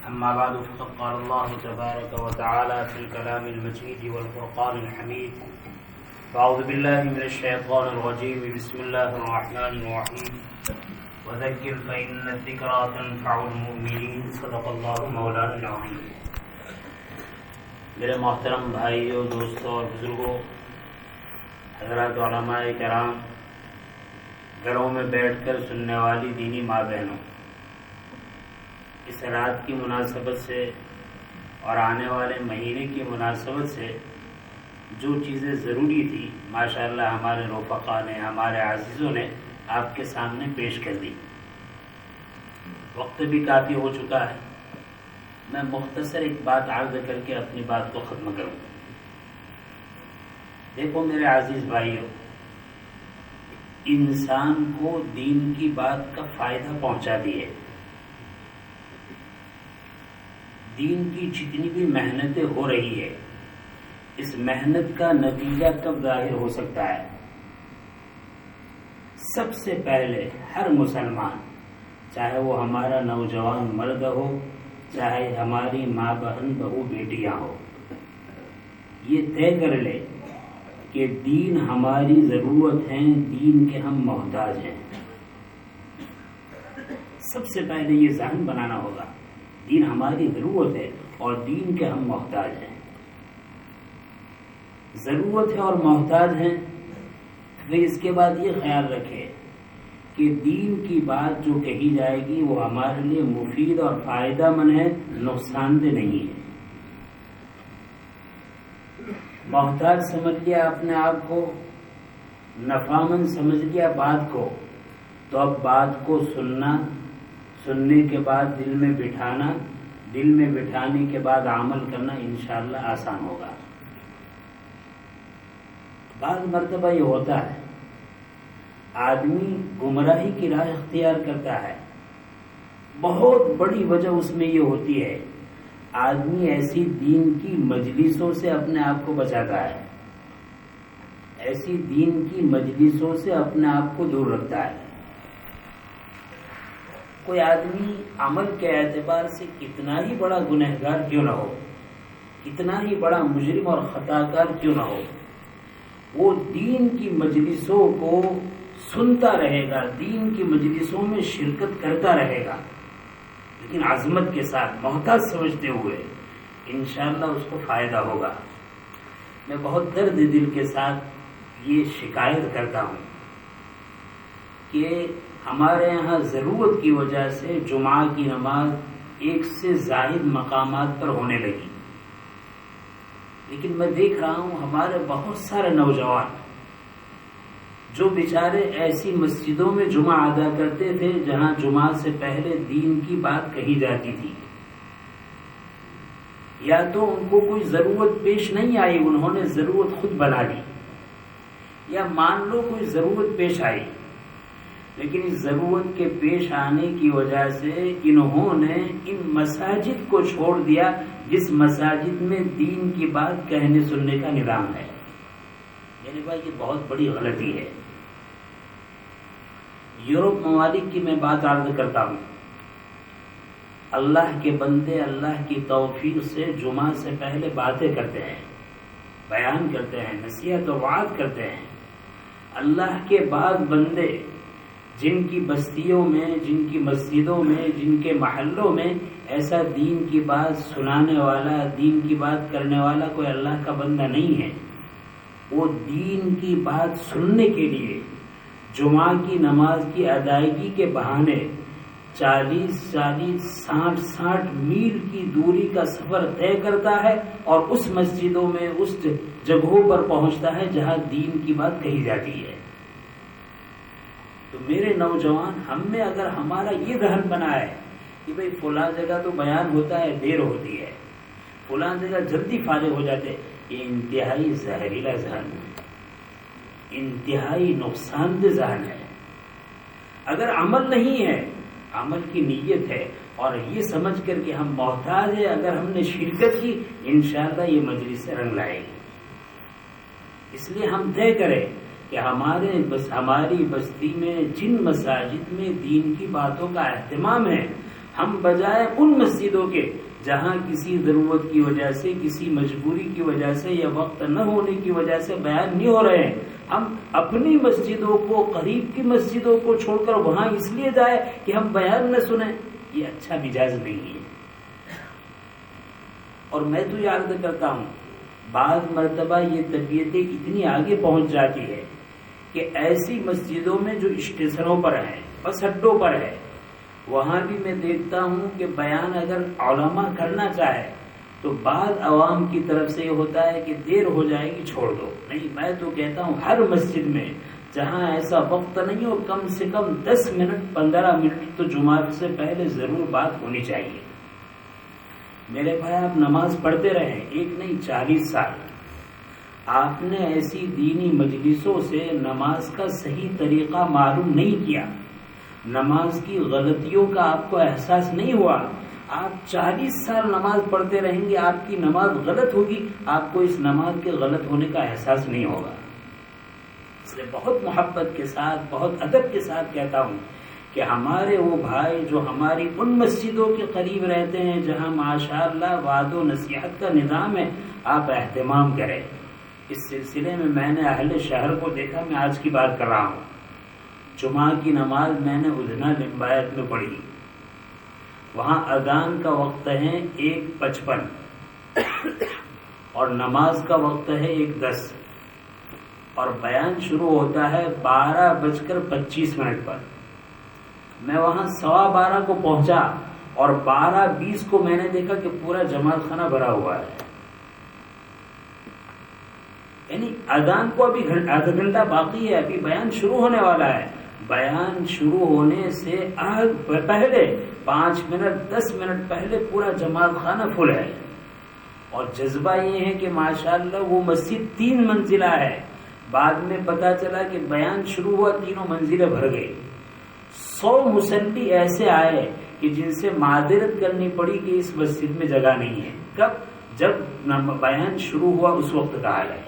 أما بعد فقد قال الله تبارك وتعالى في الكلام المجيد والفرقان الحميد فأعوذ بالله من الشيطان الرجيم بسم الله الرحمن الرحيم وذكر فإن الذكرى تنفع المؤمنين صدق الله مولانا العظيم. میرے محترم بھائیوں، دوستوں اور بزرگوں، حضرات علماء کرام، گھروں میں بیٹھ کر سننے والی دینی ماں بہنوں، اس رات کی مناسبت سے اور آنے والے مہینے کی مناسبت سے جو چیزیں ضروری تھی ماشاءاللہ ہمارے رفقا نے، ہمارے عزیزوں نے آپ کے سامنے پیش کر دی. وقت بھی کافی ہو چکا ہے، میں مختصر ایک بات عرض کر کے اپنی بات کو ختم کروں. دیکھو میرے عزیز بھائیوں، انسان کو دین کی بات کا فائدہ پہنچا دیے. دین کی جتنی بھی محنتیں ہو رہی ہے، اس محنت کا نتیجہ کب ظاہر ہو سکتا ہے؟ سب سے پہلے ہر مسلمان، چاہے وہ ہمارا نوجوان مرد ہو، چاہے ہماری ماں بہن بہو بیٹیاں ہو، یہ طے کر لے کہ دین ہماری ضرورت ہے، دین کے ہم محتاج ہیں. سب سے پہلے یہ ذہن بنانا ہوگا، دین ہماری ضرورت ہے اور دین کے ہم محتاج ہیں. ضرورت ہے اور محتاج ہیں، پھر اس کے بعد یہ خیال رکھے کہ دین کی بات جو کہی جائے گی وہ ہمارے لیے مفید اور فائدہ مند ہے، نقصان دہ نہیں ہے. محتاج سمجھ لیا اپنے آپ کو، نفامند سمجھ لیا بات کو، تو اب بات کو سننا، سننے کے بعد دل میں بٹھانا، دل میں بٹھانے کے بعد عمل کرنا انشاءاللہ آسان ہوگا. بعض مرتبہ یہ ہوتا ہے آدمی گمراہی کی راہ اختیار کرتا ہے، بہت بڑی وجہ اس میں یہ ہوتی ہے آدمی ایسی دین کی مجلسوں سے اپنے آپ کو بچاتا ہے، ایسی دین کی مجلسوں سے اپنے آپ کو دور رکھتا ہے. کوئی آدمی عمل کے اعتبار سے کتنا ہی بڑا گنہگار کیوں نہ ہو، کتنا ہی بڑا مجرم اور خطا کار کیوں نہ ہو، وہ دین کی مجلسوں کو سنتا رہے گا، دین کی مجلسوں میں شرکت کرتا رہے گا، لیکن عظمت کے ساتھ، محتاج سمجھتے ہوئے. انشاءاللہ اس کو فائدہ ہوگا. میں بہت درد دل کے ساتھ یہ شکایت کرتا ہوں کہ ہمارے یہاں ضرورت کی وجہ سے جمعہ کی نماز ایک سے زائد مقامات پر ہونے لگی، لیکن میں دیکھ رہا ہوں ہمارے بہت سارے نوجوان جو بیچارے ایسی مسجدوں میں جمعہ ادا کرتے تھے جہاں جمعہ سے پہلے دین کی بات کہی جاتی تھی، یا تو ان کو کوئی ضرورت پیش نہیں آئی، انہوں نے ضرورت خود بنا لی، یا مان لو کوئی ضرورت پیش آئی، لیکن اس ضرورت کے پیش آنے کی وجہ سے انہوں نے ان مساجد کو چھوڑ دیا جس مساجد میں دین کی بات کہنے سننے کا نظام ہے. میرے بھائی یہ بہت بڑی غلطی ہے. یورپ ممالک کی میں بات عرض کرتا ہوں، اللہ کے بندے اللہ کی توفیق سے جمعہ سے پہلے باتیں کرتے ہیں، بیان کرتے ہیں، نصیحت و وعظ کرتے ہیں. اللہ کے بعض بندے جن کی بستیوں میں، جن کی مسجدوں میں، جن کے محلوں میں ایسا دین کی بات سنانے والا، دین کی بات کرنے والا کوئی اللہ کا بندہ نہیں ہے، وہ دین کی بات سننے کے لیے جمعہ کی نماز کی ادائیگی کے بہانے 40-60 میل کی دوری کا سفر طے کرتا ہے اور اس مسجدوں میں، اس جگہوں پر پہنچتا ہے جہاں دین کی بات کہی جاتی ہے. تو میرے نوجوان، ہم نے اگر ہمارا یہ ذہن بنا ہے کہ بھئی فلاں جگہ تو بیان ہوتا ہے، دیر ہوتی ہے، فلاں جگہ جلدی فارغ ہو جاتے، یہ انتہائی زہریلا ذہن ہے، انتہائی نقصان دہ ذہن ہے. اگر عمل نہیں ہے، عمل کی نیت ہے اور یہ سمجھ کر کہ ہم محتاج ہیں، اگر ہم نے شرکت کی انشاءاللہ یہ مجلس سے رنگ لائے گی. اس لیے ہم طے کریں کہ ہماری بستی میں جن مساجد میں دین کی باتوں کا اہتمام ہے ہم بجائے ان مسجدوں کے جہاں کسی ضرورت کی وجہ سے، کسی مجبوری کی وجہ سے یا وقت نہ ہونے کی وجہ سے بیان نہیں ہو رہے ہیں، ہم اپنی مسجدوں کو، قریب کی مسجدوں کو چھوڑ کر وہاں اس لیے جائے کہ ہم بیان نہ سنیں، یہ اچھا مزاج نہیں ہے۔ اور میں تو یہ عرض کرتا ہوں، بعض مرتبہ یہ طبیعتیں اتنی آگے پہنچ جاتی ہے کہ ایسی مسجدوں میں جو اسٹیشنوں پر ہیں، بس اڈوں پر ہے، وہاں بھی میں دیکھتا ہوں کہ بیان اگر علماء کرنا چاہے تو بعض عوام کی طرف سے یہ ہوتا ہے کہ دیر ہو جائے گی، چھوڑ دو۔ نہیں، میں تو کہتا ہوں ہر مسجد میں جہاں ایسا وقت نہیں ہو، کم سے کم 10 منٹ 15 منٹ تو جمعہ سے پہلے ضرور بات ہونی چاہیے۔ میرے بھائی، آپ نماز پڑھتے رہے، ایک نہیں 40 سال، آپ نے ایسی دینی مجلسوں سے نماز کا صحیح طریقہ معلوم نہیں کیا، نماز کی غلطیوں کا آپ کو احساس نہیں ہوا، آپ 40 سال نماز پڑھتے رہیں گے، آپ کی نماز غلط ہوگی، آپ کو اس نماز کے غلط ہونے کا احساس نہیں ہوگا۔ اس لیے بہت محبت کے ساتھ، بہت ادب کے ساتھ کہتا ہوں کہ ہمارے وہ بھائی جو ہماری ان مسجدوں کے قریب رہتے ہیں جہاں ماشاءاللہ وعد و نصیحت کا نظام ہے، آپ اہتمام کریں۔ اس سلسلے میں میں نے اہل شہر کو دیکھا، میں آج کی بات کر رہا ہوں، جمعہ کی نماز میں نے ادنا لمبایت میں پڑھی، وہاں اذان کا وقت ہے 1:55 اور نماز کا وقت ہے 1:10 اور بیان شروع ہوتا ہے 12:25 پر۔ میں وہاں 12:15 کو پہنچا اور 12:20 کو میں نے دیکھا کہ پورا جماعت خانہ بھرا ہوا ہے، یعنی اذان کو ابھی آدھا گھنٹہ باقی ہے، ابھی بیان شروع ہونے والا ہے، بیان شروع ہونے سے پہلے 5 منٹ 10 منٹ پہلے پورا جماعت خانہ فل ہے۔ اور جذبہ یہ ہے کہ ماشاءاللہ وہ مسجد 3 منزلہ ہے، بعد میں پتا چلا کہ بیان شروع ہوا 3 منزلیں بھر گئی۔ 100 مصلی ایسے آئے کہ جن سے معذرت کرنی پڑی کہ اس مسجد میں جگہ نہیں ہے۔ کب؟ جب بیان شروع ہوا اس وقت کہا گیا۔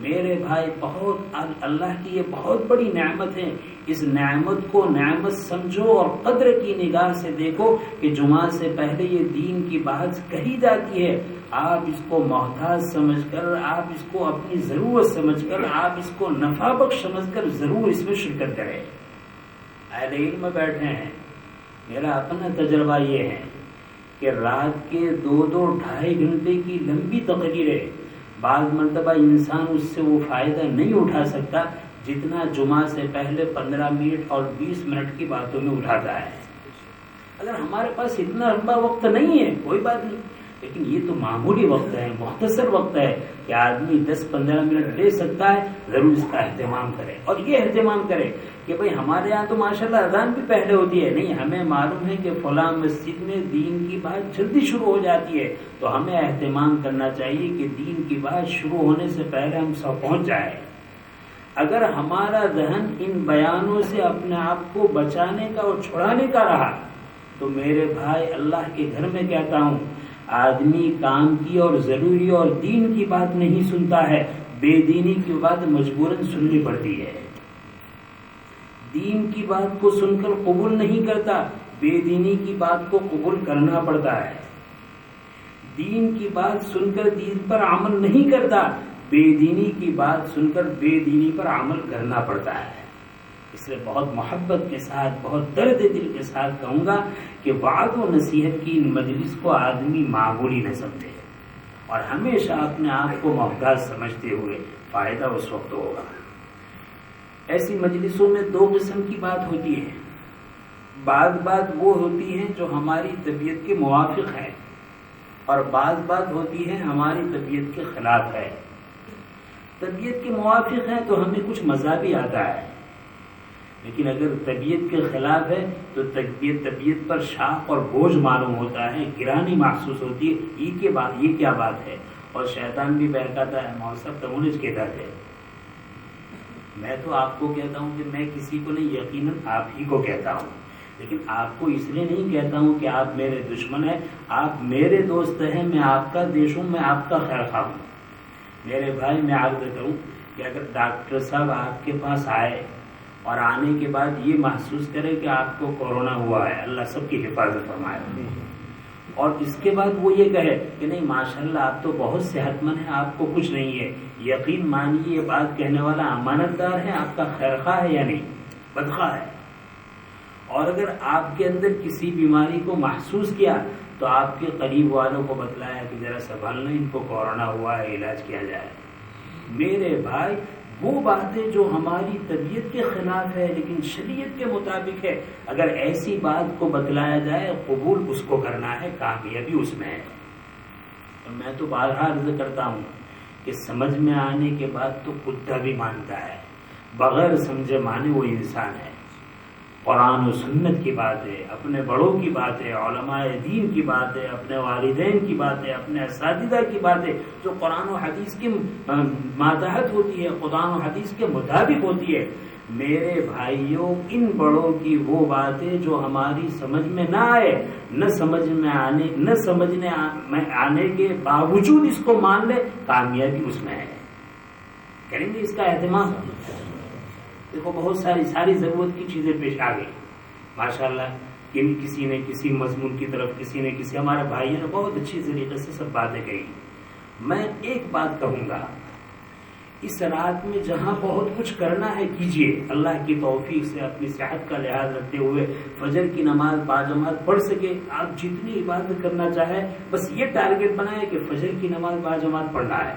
میرے بھائی، بہت اللہ کی یہ بہت بڑی نعمت ہے، اس نعمت کو نعمت سمجھو اور قدر کی نگاہ سے دیکھو کہ جمعہ سے پہلے یہ دین کی بات کہی جاتی ہے، آپ اس کو محتاج سمجھ کر، آپ اس کو اپنی ضرورت سمجھ کر، آپ اس کو نفع بخش سمجھ کر ضرور اس میں شرکت کریں۔ اہل علم بیٹھے ہیں، میرا اپنا تجربہ یہ ہے کہ رات کے 2-2-2.5 گھنٹے کی لمبی تقریریں، بعض مرتبہ انسان اس سے وہ فائدہ نہیں اٹھا سکتا جتنا جمعہ سے پہلے 15 منٹ اور 20 منٹ کی باتوں میں اٹھاتا ہے۔ اگر ہمارے پاس اتنا لمبا وقت نہیں ہے کوئی بات نہیں، لیکن یہ تو معمولی وقت ہے، مختصر وقت ہے کہ آدمی 10-15 منٹ لے سکتا ہے، ضرور اس کا اہتمام کرے۔ اور یہ اہتمام کرے کہ بھئی ہمارے یہاں تو ماشاءاللہ اذان بھی پہلے ہوتی ہے، نہیں ہمیں معلوم ہے کہ فلاں مسجد میں دین کی بات جلدی شروع ہو جاتی ہے، تو ہمیں اہتمام کرنا چاہیے کہ دین کی بات شروع ہونے سے پہلے ہم سب پہنچ جائیں۔ اگر ہمارا ذہن ان بیانوں سے اپنے آپ کو بچانے کا اور چھڑانے کا رہا تو میرے بھائی، اللہ کے گھر میں کہتا ہوں، آدمی کام کی اور ضروری اور دین کی بات نہیں سنتا ہے، بے دینی کی بات مجبوراً سننی پڑتی ہے۔ دین کی بات کو سن کر قبول نہیں کرتا، بے دینی کی بات کو قبول کرنا پڑتا ہے۔ دین کی بات سن کر دین پر عمل نہیں کرتا، بے دینی کی بات سن کر بے دینی پر عمل کرنا پڑتا ہے۔ اس لیے بہت محبت کے ساتھ، بہت درد دل کے ساتھ کہوں گا کہ وعظ و نصیحت کی ان مجلس کو آدمی معمولی نہ سمجھے اور ہمیشہ اپنے آپ کو محتاج سمجھتے ہوئے فائدہ اس وقت ہوگا۔ ایسی مجلسوں میں 2 قسم کی بات ہوتی ہے، بعض بات وہ ہوتی ہے جو ہماری طبیعت کے موافق ہے اور بعض بات ہوتی ہے ہماری طبیعت کے خلاف ہے۔ طبیعت کے موافق ہے تو ہمیں کچھ مزہ بھی آتا ہے، لیکن اگر طبیعت کے خلاف ہے تو طبیعت پر شاق اور بوجھ معلوم ہوتا ہے، گرانی محسوس ہوتی ہے، یہ کیا بات ہے، اور شیطان بھی بہکاتا ہے، موسم تمونج کے در ہے۔ میں تو آپ کو کہتا ہوں کہ میں کسی کو نہیں، یقیناً آپ ہی کو کہتا ہوں، لیکن آپ کو اس لیے نہیں کہتا ہوں کہ آپ میرے دشمن ہیں، آپ میرے دوست ہیں، میں آپ کا دیش ہوں، میں آپ کا خیر خواہ ہوں۔ میرے بھائی، میں عرض کروں کہ اگر ڈاکٹر صاحب آپ کے پاس آئے اور آنے کے بعد یہ محسوس کرے کہ آپ کو کورونا ہوا ہے، اللہ سب کی حفاظت فرمائے، اور اس کے بعد وہ یہ کہے کہ نہیں ماشاءاللہ آپ تو بہت صحت مند ہیں، آپ کو کچھ نہیں ہے، یقین مانیے یہ بات کہنے والا امانت دار ہے، آپ کا خیر خواہ ہے یا نہیں، بدخواہ ہے۔ اور اگر آپ کے اندر کسی بیماری کو محسوس کیا تو آپ کے قریب والوں کو بتلایا کہ ذرا سنبھال لیں، ان کو کورونا ہوا ہے، علاج کیا جائے۔ میرے بھائی وہ باتیں جو ہماری طبیعت کے خلاف ہے لیکن شریعت کے مطابق ہے، اگر ایسی بات کو بتلایا جائے قبول اس کو کرنا ہے، کامیابی اس میں ہے۔ اور میں تو بارہا عرض کرتا ہوں کہ سمجھ میں آنے کے بعد تو کتا بھی مانتا ہے، بغیر سمجھے مانے وہ انسان ہے۔ قرآن و سنت کی بات ہے، اپنے بڑوں کی بات ہے، علماء دین کی بات ہے، اپنے والدین کی بات ہے، اپنے اساتذہ کی بات ہے، جو قرآن و حدیث کی ماتحت ہوتی ہے، قرآن و حدیث کے مطابق ہوتی ہے۔ میرے بھائیوں، ان بڑوں کی وہ باتیں جو ہماری سمجھ میں نہ آئے، نہ سمجھنے آنے کے باوجود اس کو مان لے، کامیابی اس میں ہے۔ کریں گے اس کا اہتمام؟ دیکھو بہت ساری ضرورت کی چیزیں پیش آ گئی ماشاءاللہ، کسی نے کسی مضمون کی طرف، کسی نے کسی، ہمارے بھائیوں نے بہت اچھی طریقے سے سب باتیں کہی۔ میں ایک بات کہوں گا، اس رات میں جہاں بہت کچھ کرنا ہے کیجئے، اللہ کی توفیق سے اپنی صحت کا لحاظ رکھتے ہوئے فجر کی نماز باجماعت پڑھ سکے، آپ جتنی عبادت کرنا چاہے، بس یہ ٹارگٹ بنائے کہ فجر کی نماز باجماعت پڑھنا ہے۔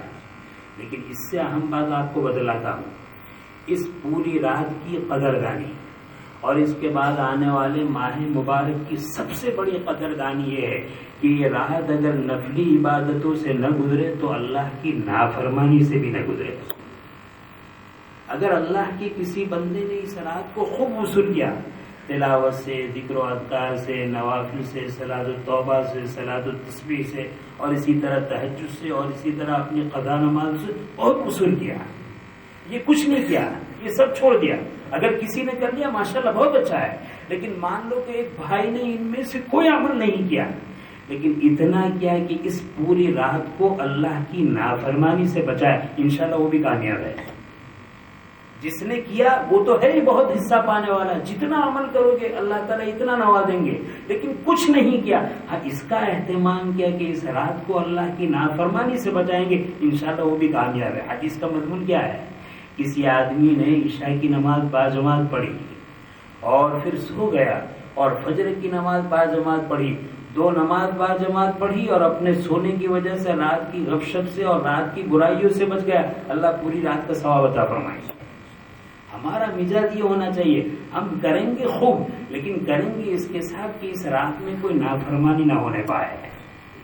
لیکن اس سے اہم بات آپ کو بتلاتا ہوں، اس پوری رات کی قدردانی اور اس کے بعد آنے والے ماہ مبارک کی سب سے بڑی قدردانی یہ ہے کہ یہ رات اگر نفلی عبادتوں سے نہ گزرے تو اللہ کی نافرمانی سے بھی نہ گزرے۔ اگر اللہ کی کسی بندے نے اس رات کو خوب وصول کیا، تلاوت سے، ذکر و اذکار سے، نوافل سے، صلاۃ التوبہ سے، صلاۃ التسبیح سے، اور اسی طرح تہجد سے، اور اسی طرح اپنی قضا نماز سے بہت وصول کیا، یہ کچھ نہیں کیا، یہ سب چھوڑ دیا۔ اگر کسی نے کر لیا ماشاءاللہ بہت اچھا ہے، لیکن مان لو کہ ایک بھائی نے ان میں سے کوئی عمل نہیں کیا، لیکن اتنا کیا کہ اس پوری رات کو اللہ کی نافرمانی سے بچائے، انشاءاللہ وہ بھی کامیاب ہے۔ جس نے کیا وہ تو ہے ہی بہت حصہ پانے والا، جتنا عمل کرو گے اللہ تعالیٰ اتنا نوازیں گے، لیکن کچھ نہیں کیا، ہاں اس کا اہتمام کیا کہ اس رات کو اللہ کی نافرمانی سے بچائیں گے، انشاءاللہ وہ بھی کامیاب ہے۔ حدیث کا مضمون کیا ہے؟ کسی آدمی نے عشاء کی نماز باجماعت پڑھی اور پھر سو گیا، اور فجر کی نماز باجماعت پڑھی، دو نماز باجماعت پڑھی اور اپنے سونے کی وجہ سے رات کی غفلت سے اور رات کی برائیوں سے بچ گیا، اللہ پوری رات کا ثواب عطا فرمائے۔ ہمارا مزاج یہ ہونا چاہیے، ہم کریں گے خوب، لیکن کریں گے اس کے ساتھ کہ اس رات میں کوئی نافرمانی نہ ہونے پائے۔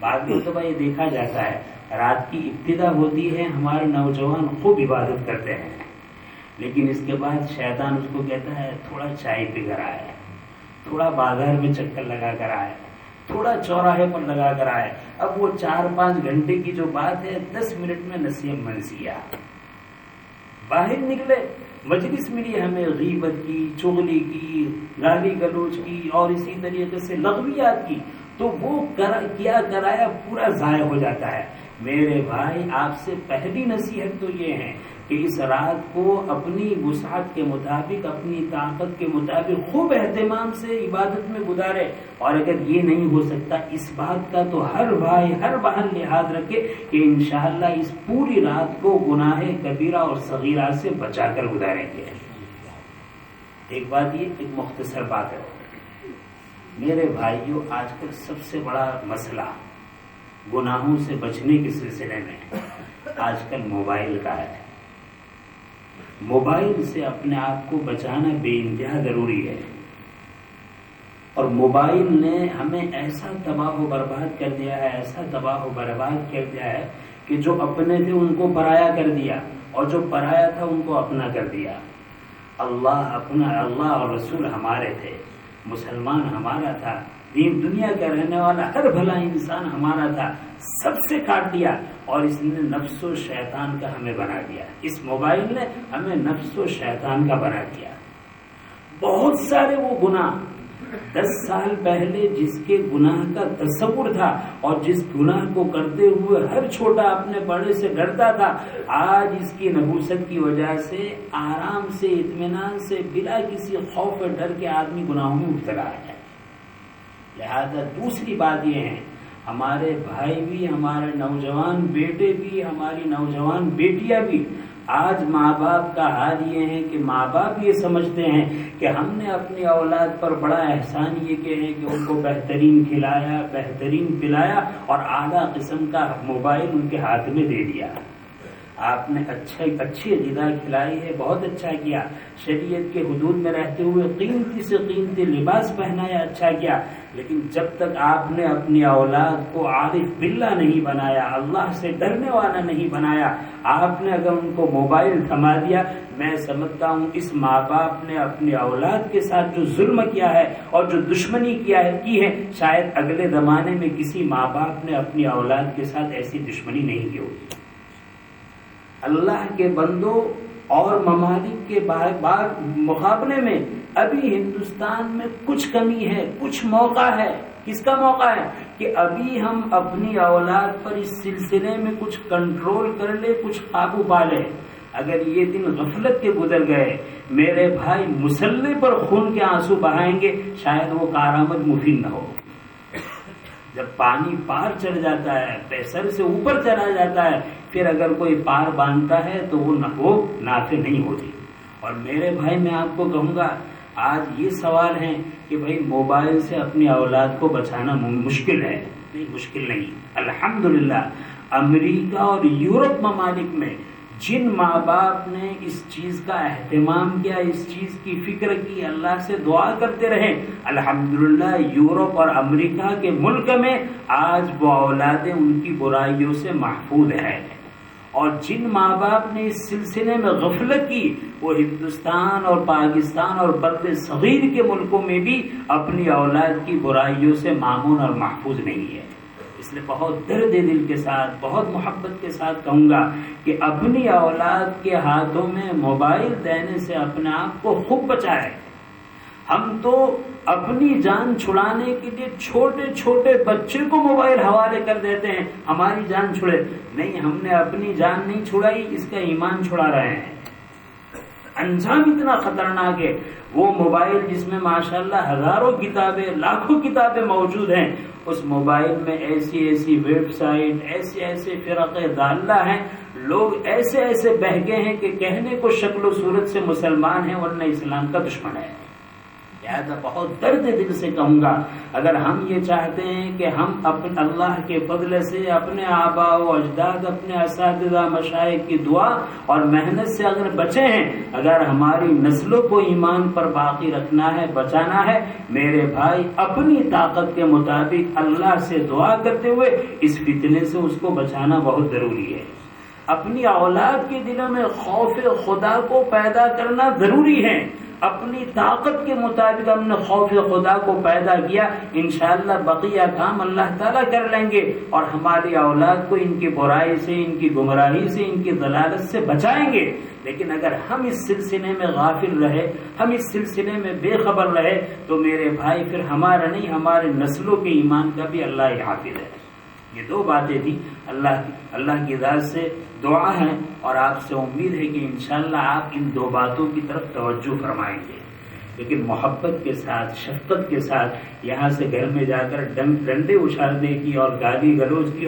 بعد میں تو یہ دیکھا جاتا ہے، رات کی ابتدا ہوتی ہے، ہمارے نوجوان خوب عبادت کرتے ہیں، لیکن اس کے بعد شیطان اس کو کہتا ہے تھوڑا چائے پی کر آئے، تھوڑا بازار میں چکر لگا کر آئے، تھوڑا چوراہے پر لگا کر آئے۔ اب وہ 4-5 گھنٹے کی جو بات ہے 10 منٹ میں نسیم منسیہ، باہر نکلے، مجلس ملی ہمیں غیبت کی، چغلی کی، گالی گلوچ کی، اور اسی طریقے سے لغویات کی، تو وہ کیا کرایا پورا ضائع ہو جاتا ہے۔ میرے بھائی آپ سے پہلی نصیحت تو یہ ہے کہ اس رات کو اپنی وسعت کے مطابق، اپنی طاقت کے مطابق خوب اہتمام سے عبادت میں گزارے، اور اگر یہ نہیں ہو سکتا اس بات کا تو ہر بھائی ہر بہن لحاظ رکھے کہ انشاءاللہ اس پوری رات کو گناہ کبیرہ اور صغیرہ سے بچا کر گزاریں گے۔ ایک بات یہ، ایک مختصر بات ہے میرے بھائیوں، آج کل سب سے بڑا مسئلہ گناہوں سے بچنے کے سلسلے میں آج کل موبائل کا ہے۔ موبائل سے اپنے آپ کو بچانا بے انتہا ضروری ہے، اور موبائل نے ہمیں ایسا تباہ و برباد کر دیا ہے، ایسا تباہ و برباد کر دیا ہے کہ جو اپنے تھے ان کو پرایا کر دیا، اور جو پرایا تھا ان کو اپنا کر دیا۔ اللہ اپنا، اللہ اور رسول ہمارے تھے، مسلمان ہمارا تھا، دین دنیا کا رہنے والا ہر بھلا انسان ہمارا تھا، سب سے کاٹ دیا، اور اس نے نفس و شیطان کا ہمیں بنا دیا۔ اس موبائل نے ہمیں نفس و شیطان کا بنا دیا۔ بہت سارے وہ گناہ 10 سال پہلے جس کے گناہ کا تصور تھا اور جس گناہ کو کرتے ہوئے ہر چھوٹا اپنے بڑے سے ڈرتا تھا، آج اس کی نحوست کی وجہ سے آرام سے، اطمینان سے، بلا کسی خوف اور ڈر کے آدمی گناہوں میں مبتلا ہے۔ لہذا دوسری بات یہ ہے، ہمارے بھائی بھی، ہمارے نوجوان بیٹے بھی، ہماری نوجوان بیٹیاں بھی، آج ماں باپ کا حال یہ ہے کہ ماں باپ یہ سمجھتے ہیں کہ ہم نے اپنی اولاد پر بڑا احسان یہ کہ ہے کہ ان کو بہترین کھلایا، بہترین پلایا اور اعلیٰ قسم کا موبائل ان کے ہاتھ میں دے دیا۔ آپ نے اچھی غذا کھلائی ہے، بہت اچھا کیا، شریعت کے حدود میں رہتے ہوئے قیمتی سے قیمتی لباس پہنایا، اچھا کیا، لیکن جب تک آپ نے اپنی اولاد کو عارف باللہ نہیں بنایا، اللہ سے ڈرنے والا نہیں بنایا، آپ نے اگر ان کو موبائل تھما دیا، میں سمجھتا ہوں اس ماں باپ نے اپنی اولاد کے ساتھ جو ظلم کیا ہے اور جو دشمنی کی ہے، شاید اگلے زمانے میں کسی ماں باپ نے اپنی اولاد کے ساتھ ایسی دشمنی نہیں کی ہوگی۔ اللہ کے بندوں اور ممالک کے مقابلے میں ابھی ہندوستان میں کچھ کمی ہے، کچھ موقع ہے۔ کس کا موقع ہے؟ کہ ابھی ہم اپنی اولاد پر اس سلسلے میں کچھ کنٹرول کر لے، کچھ قابو پا لے۔ اگر یہ دن غفلت کے گزر گئے، میرے بھائی مسلح پر خون کے آنسو بہائیں گے، شاید وہ کارآمد مفید نہ ہو۔ جب پانی پار چڑھ جاتا ہے، پیسر سے اوپر چلا جاتا ہے، پھر اگر کوئی پار باندھتا ہے تو وہ نافع نہیں ہوتی۔ اور میرے بھائی میں آپ کو کہوں گا، آج یہ سوال ہے کہ بھائی موبائل سے اپنی اولاد کو بچانا مشکل ہے؟ نہیں، مشکل نہیں۔ الحمدللہ امریکہ اور یورپ ممالک میں جن ماں باپ نے اس چیز کا اہتمام کیا، اس چیز کی فکر کی، اللہ سے دعا کرتے رہے، الحمدللہ یورپ اور امریکہ کے ملک میں آج وہ اولادیں ان کی برائیوں سے محفوظ ہیں۔ اور جن ماں باپ نے اس سلسلے میں غفلت کی، وہ ہندوستان اور پاکستان اور بر صغیر کے ملکوں میں بھی اپنی اولاد کی برائیوں سے مامون اور محفوظ نہیں ہے۔ اس لیے بہت درد دل کے ساتھ، بہت محبت کے ساتھ کہوں گا کہ اپنی اولاد کے ہاتھوں میں موبائل دینے سے اپنے آپ کو خوب بچائے۔ ہم تو اپنی جان چھڑانے کے لیے چھوٹے چھوٹے بچے کو موبائل حوالے کر دیتے ہیں، ہماری جان چھڑے۔ نہیں، ہم نے اپنی جان نہیں چھڑائی، اس کا ایمان چھڑا رہے ہیں۔ انجام اتنا خطرناک ہے۔ وہ موبائل جس میں ماشاءاللہ ہزاروں کتابیں، لاکھوں کتابیں موجود ہیں، اس موبائل میں ایسی ایسی ویب سائٹ، ایسے ایسے فرقے ضالہ ہیں، لوگ ایسے ایسے بہکے ہیں کہ کہنے کو شکل و صورت سے مسلمان ہیں ورنہ اسلام کا دشمن ہے۔ لہذا بہت درد دل سے کہوں گا، اگر ہم یہ چاہتے ہیں کہ ہم اپنے اللہ کے فضل سے، اپنے آباء و اجداد، اپنے اساتذہ مشائخ کی دعا اور محنت سے اگر بچے ہیں، اگر ہماری نسلوں کو ایمان پر باقی رکھنا ہے، بچانا ہے، میرے بھائی اپنی طاقت کے مطابق اللہ سے دعا کرتے ہوئے اس فتنے سے اس کو بچانا بہت ضروری ہے۔ اپنی اولاد کے دلوں میں خوف خدا کو پیدا کرنا ضروری ہے۔ اپنی طاقت کے مطابق ہم نے خوف خدا کو پیدا کیا، انشاءاللہ بقیہ کام اللہ تعالیٰ کر لیں گے اور ہماری اولاد کو ان کی برائی سے، ان کی گمراہی سے، ان کی ضلالت سے بچائیں گے۔ لیکن اگر ہم اس سلسلے میں غافل رہے، ہم اس سلسلے میں بے خبر رہے، تو میرے بھائی پھر ہمارا نہیں، ہمارے نسلوں کے ایمان کا بھی اللہ حافظ ہے۔ یہ دو باتیں تھی، اللہ کی ذات سے دعا ہے اور آپ سے امید ہے کہ انشاءاللہ آپ ان دو باتوں کی طرف توجہ فرمائیں گے، لیکن محبت کے ساتھ، شفقت کے ساتھ۔ یہاں سے گھر میں جا کر ڈنڈے اچھالنے کی اور گالی گلوچ کی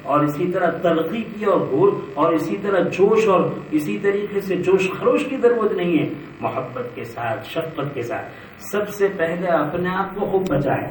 اور اسی طرح تلخی کی اور اسی طرح جوش اور اسی طریقے سے جوش خروش کی ضرورت نہیں ہے۔ محبت کے ساتھ، شفقت کے ساتھ سب سے پہلے اپنے آپ کو خوب بچائیں۔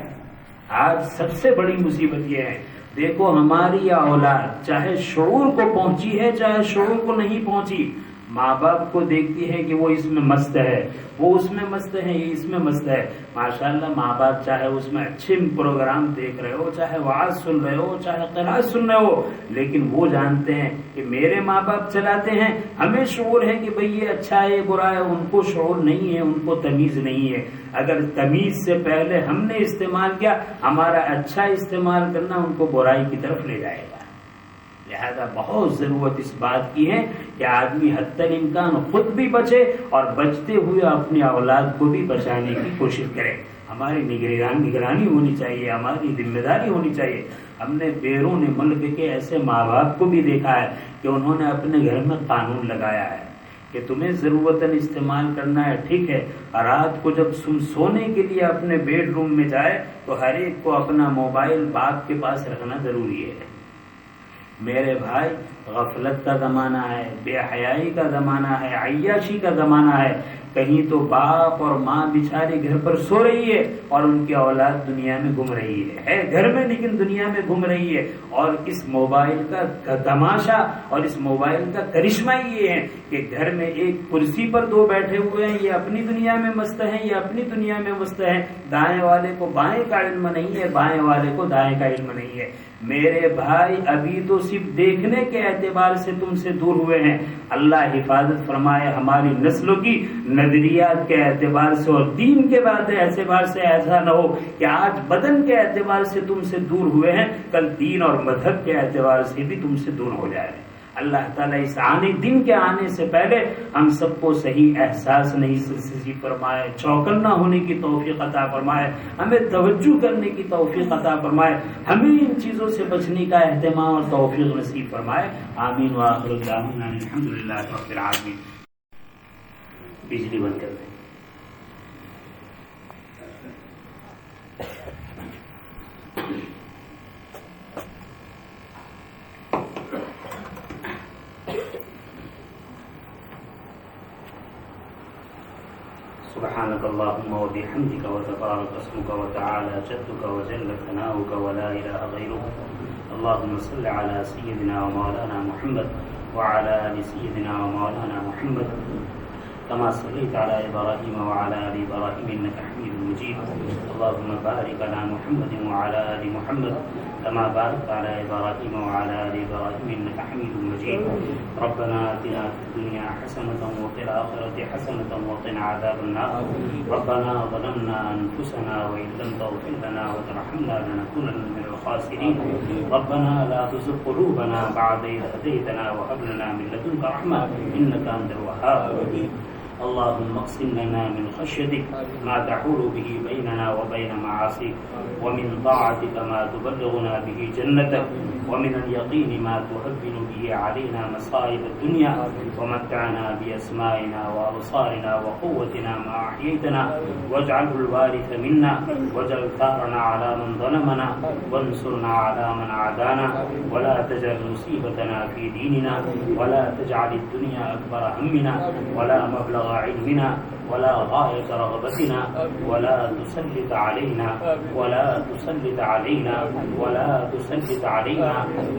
آج سب سے بڑی مصیبت یہ ہے، دیکھو ہماری اولاد چاہے شعور کو پہنچی ہے چاہے شعور کو نہیں پہنچی، ماں باپ کو دیکھتی ہے کہ وہ اس میں مست ہے، وہ اس میں مست ہے، یہ اس میں مست ہے۔ ماشاءاللہ ماں باپ چاہے اس میں اچھے پروگرام دیکھ رہے ہو، چاہے وعظ سن رہے ہو، چاہے قرآن سن رہے ہو، لیکن وہ جانتے ہیں کہ میرے ماں باپ چلاتے ہیں، ہمیں شعور ہے کہ بھئی یہ اچھا ہے یہ برا ہے، ان کو شعور نہیں ہے، ان کو تمیز نہیں ہے۔ اگر تمیز سے پہلے ہم نے استعمال کیا، ہمارا اچھا استعمال کرنا ان کو برائی کی طرف لے جائے گا۔ لہذا بہت ضرورت اس بات کی ہے کہ آدمی حتی الامکان خود بھی بچے اور بچتے ہوئے اپنی اولاد کو بھی بچانے کی کوشش کرے۔ ہماری نگرانی ہونی چاہیے، ہماری ذمہ داری ہونی چاہیے۔ ہم نے بیرون ملک کے ایسے ماں باپ کو بھی دیکھا ہے کہ انہوں نے اپنے گھر میں قانون لگایا ہے کہ تمہیں ضرورتاً استعمال کرنا ہے، ٹھیک ہے، رات کو جب سونے کے لیے اپنے بیڈ روم میں جائے تو ہر ایک کو اپنا موبائل باپ کے پاس رکھنا ضروری ہے۔ میرے بھائی، غفلت کا زمانہ ہے، بے حیائی کا زمانہ ہے، عیاشی کا زمانہ ہے۔ کہیں تو باپ اور ماں بیچاری گھر پر سو رہی ہے اور ان کی اولاد دنیا میں گھوم رہی ہے گھر میں لیکن دنیا میں گھوم رہی ہے۔ اور اس موبائل کا تماشا اور اس موبائل کا کرشمہ یہ ہے کہ گھر میں ایک کرسی پر دو بیٹھے ہوئے ہیں، یہ اپنی دنیا میں مست ہیں، یہ اپنی دنیا میں مست ہیں۔ دائیں والے کو بائیں کا علم نہیں ہے، بائیں والے کو دائیں کا علم نہیں ہے۔ میرے بھائی، ابھی تو صرف دیکھنے کے اعتبار سے تم سے دور ہوئے ہیں، اللہ حفاظت فرمائے ہماری نسلوں کی نظریات کے اعتبار سے اور دین کے اعتبار سے ایسا نہ ہو کہ آج بدن کے اعتبار سے تم سے دور ہوئے ہیں، کل دین اور مذہب کے اعتبار سے بھی تم سے دور ہو جائے۔ اللہ تعالیٰ اس دن کے آنے سے پہلے ہم سب کو صحیح احساس نصیب فرمائے، چوکنا ہونے کی توفیق عطا فرمائے، ہمیں توجہ کرنے کی توفیق عطا فرمائے، ہمیں ان چیزوں سے بچنے کا اہتمام اور توفیق نصیب فرمائے۔ آمین وآخر دعوانا الحمدللہ رب العالمین۔ بجلی بند کر دیں۔ سبحانك اللهم وبحمدك وتبارك اسمك وتعالى جدك وجل ثناؤك ولا إله غيرك اللهم صل على سيدنا ومولانا محمد وعلى آل سيدنا ومولانا محمد كما صليت على إبراهيم وعلى آل إبراهيم إنك حميد مجيد اللهم بارك على محمد وعلى آل محمد كما باركت على إبراهيم وعلى آل إبراهيم إنك حميد مجيد ربنا آتنا في الدنيا حسنة وفي الآخرة حسنة وقنا عذاب النار ربنا ظلمنا أنفسنا وإن لم تغفر لنا وترحمنا لنكونن من الخاسرين ربنا لا تزغ قلوبنا بعد إذ هديتنا وهب لنا من لدنك رحمة إنك أنت الوهاب اللهم اقسم لنا من خشيتك ما تحول به بيننا وبين معاصيك ومن طاعتك ما تبلغنا به جنتك ومن اليقين ما تهون به علينا مصائب الدنيا ومتعنا بأسمائنا وأبصارنا وقوتنا ما أحييتنا واجعله الوارث منا واجعل ثارنا على من ظلمنا وانصرنا على من عادانا ولا تجعل مصيبتنا في ديننا ولا تجعل الدنيا أكبر همنا ولا مبلغ علمنا ولا غاية رغبتنا ولا تسلط علينا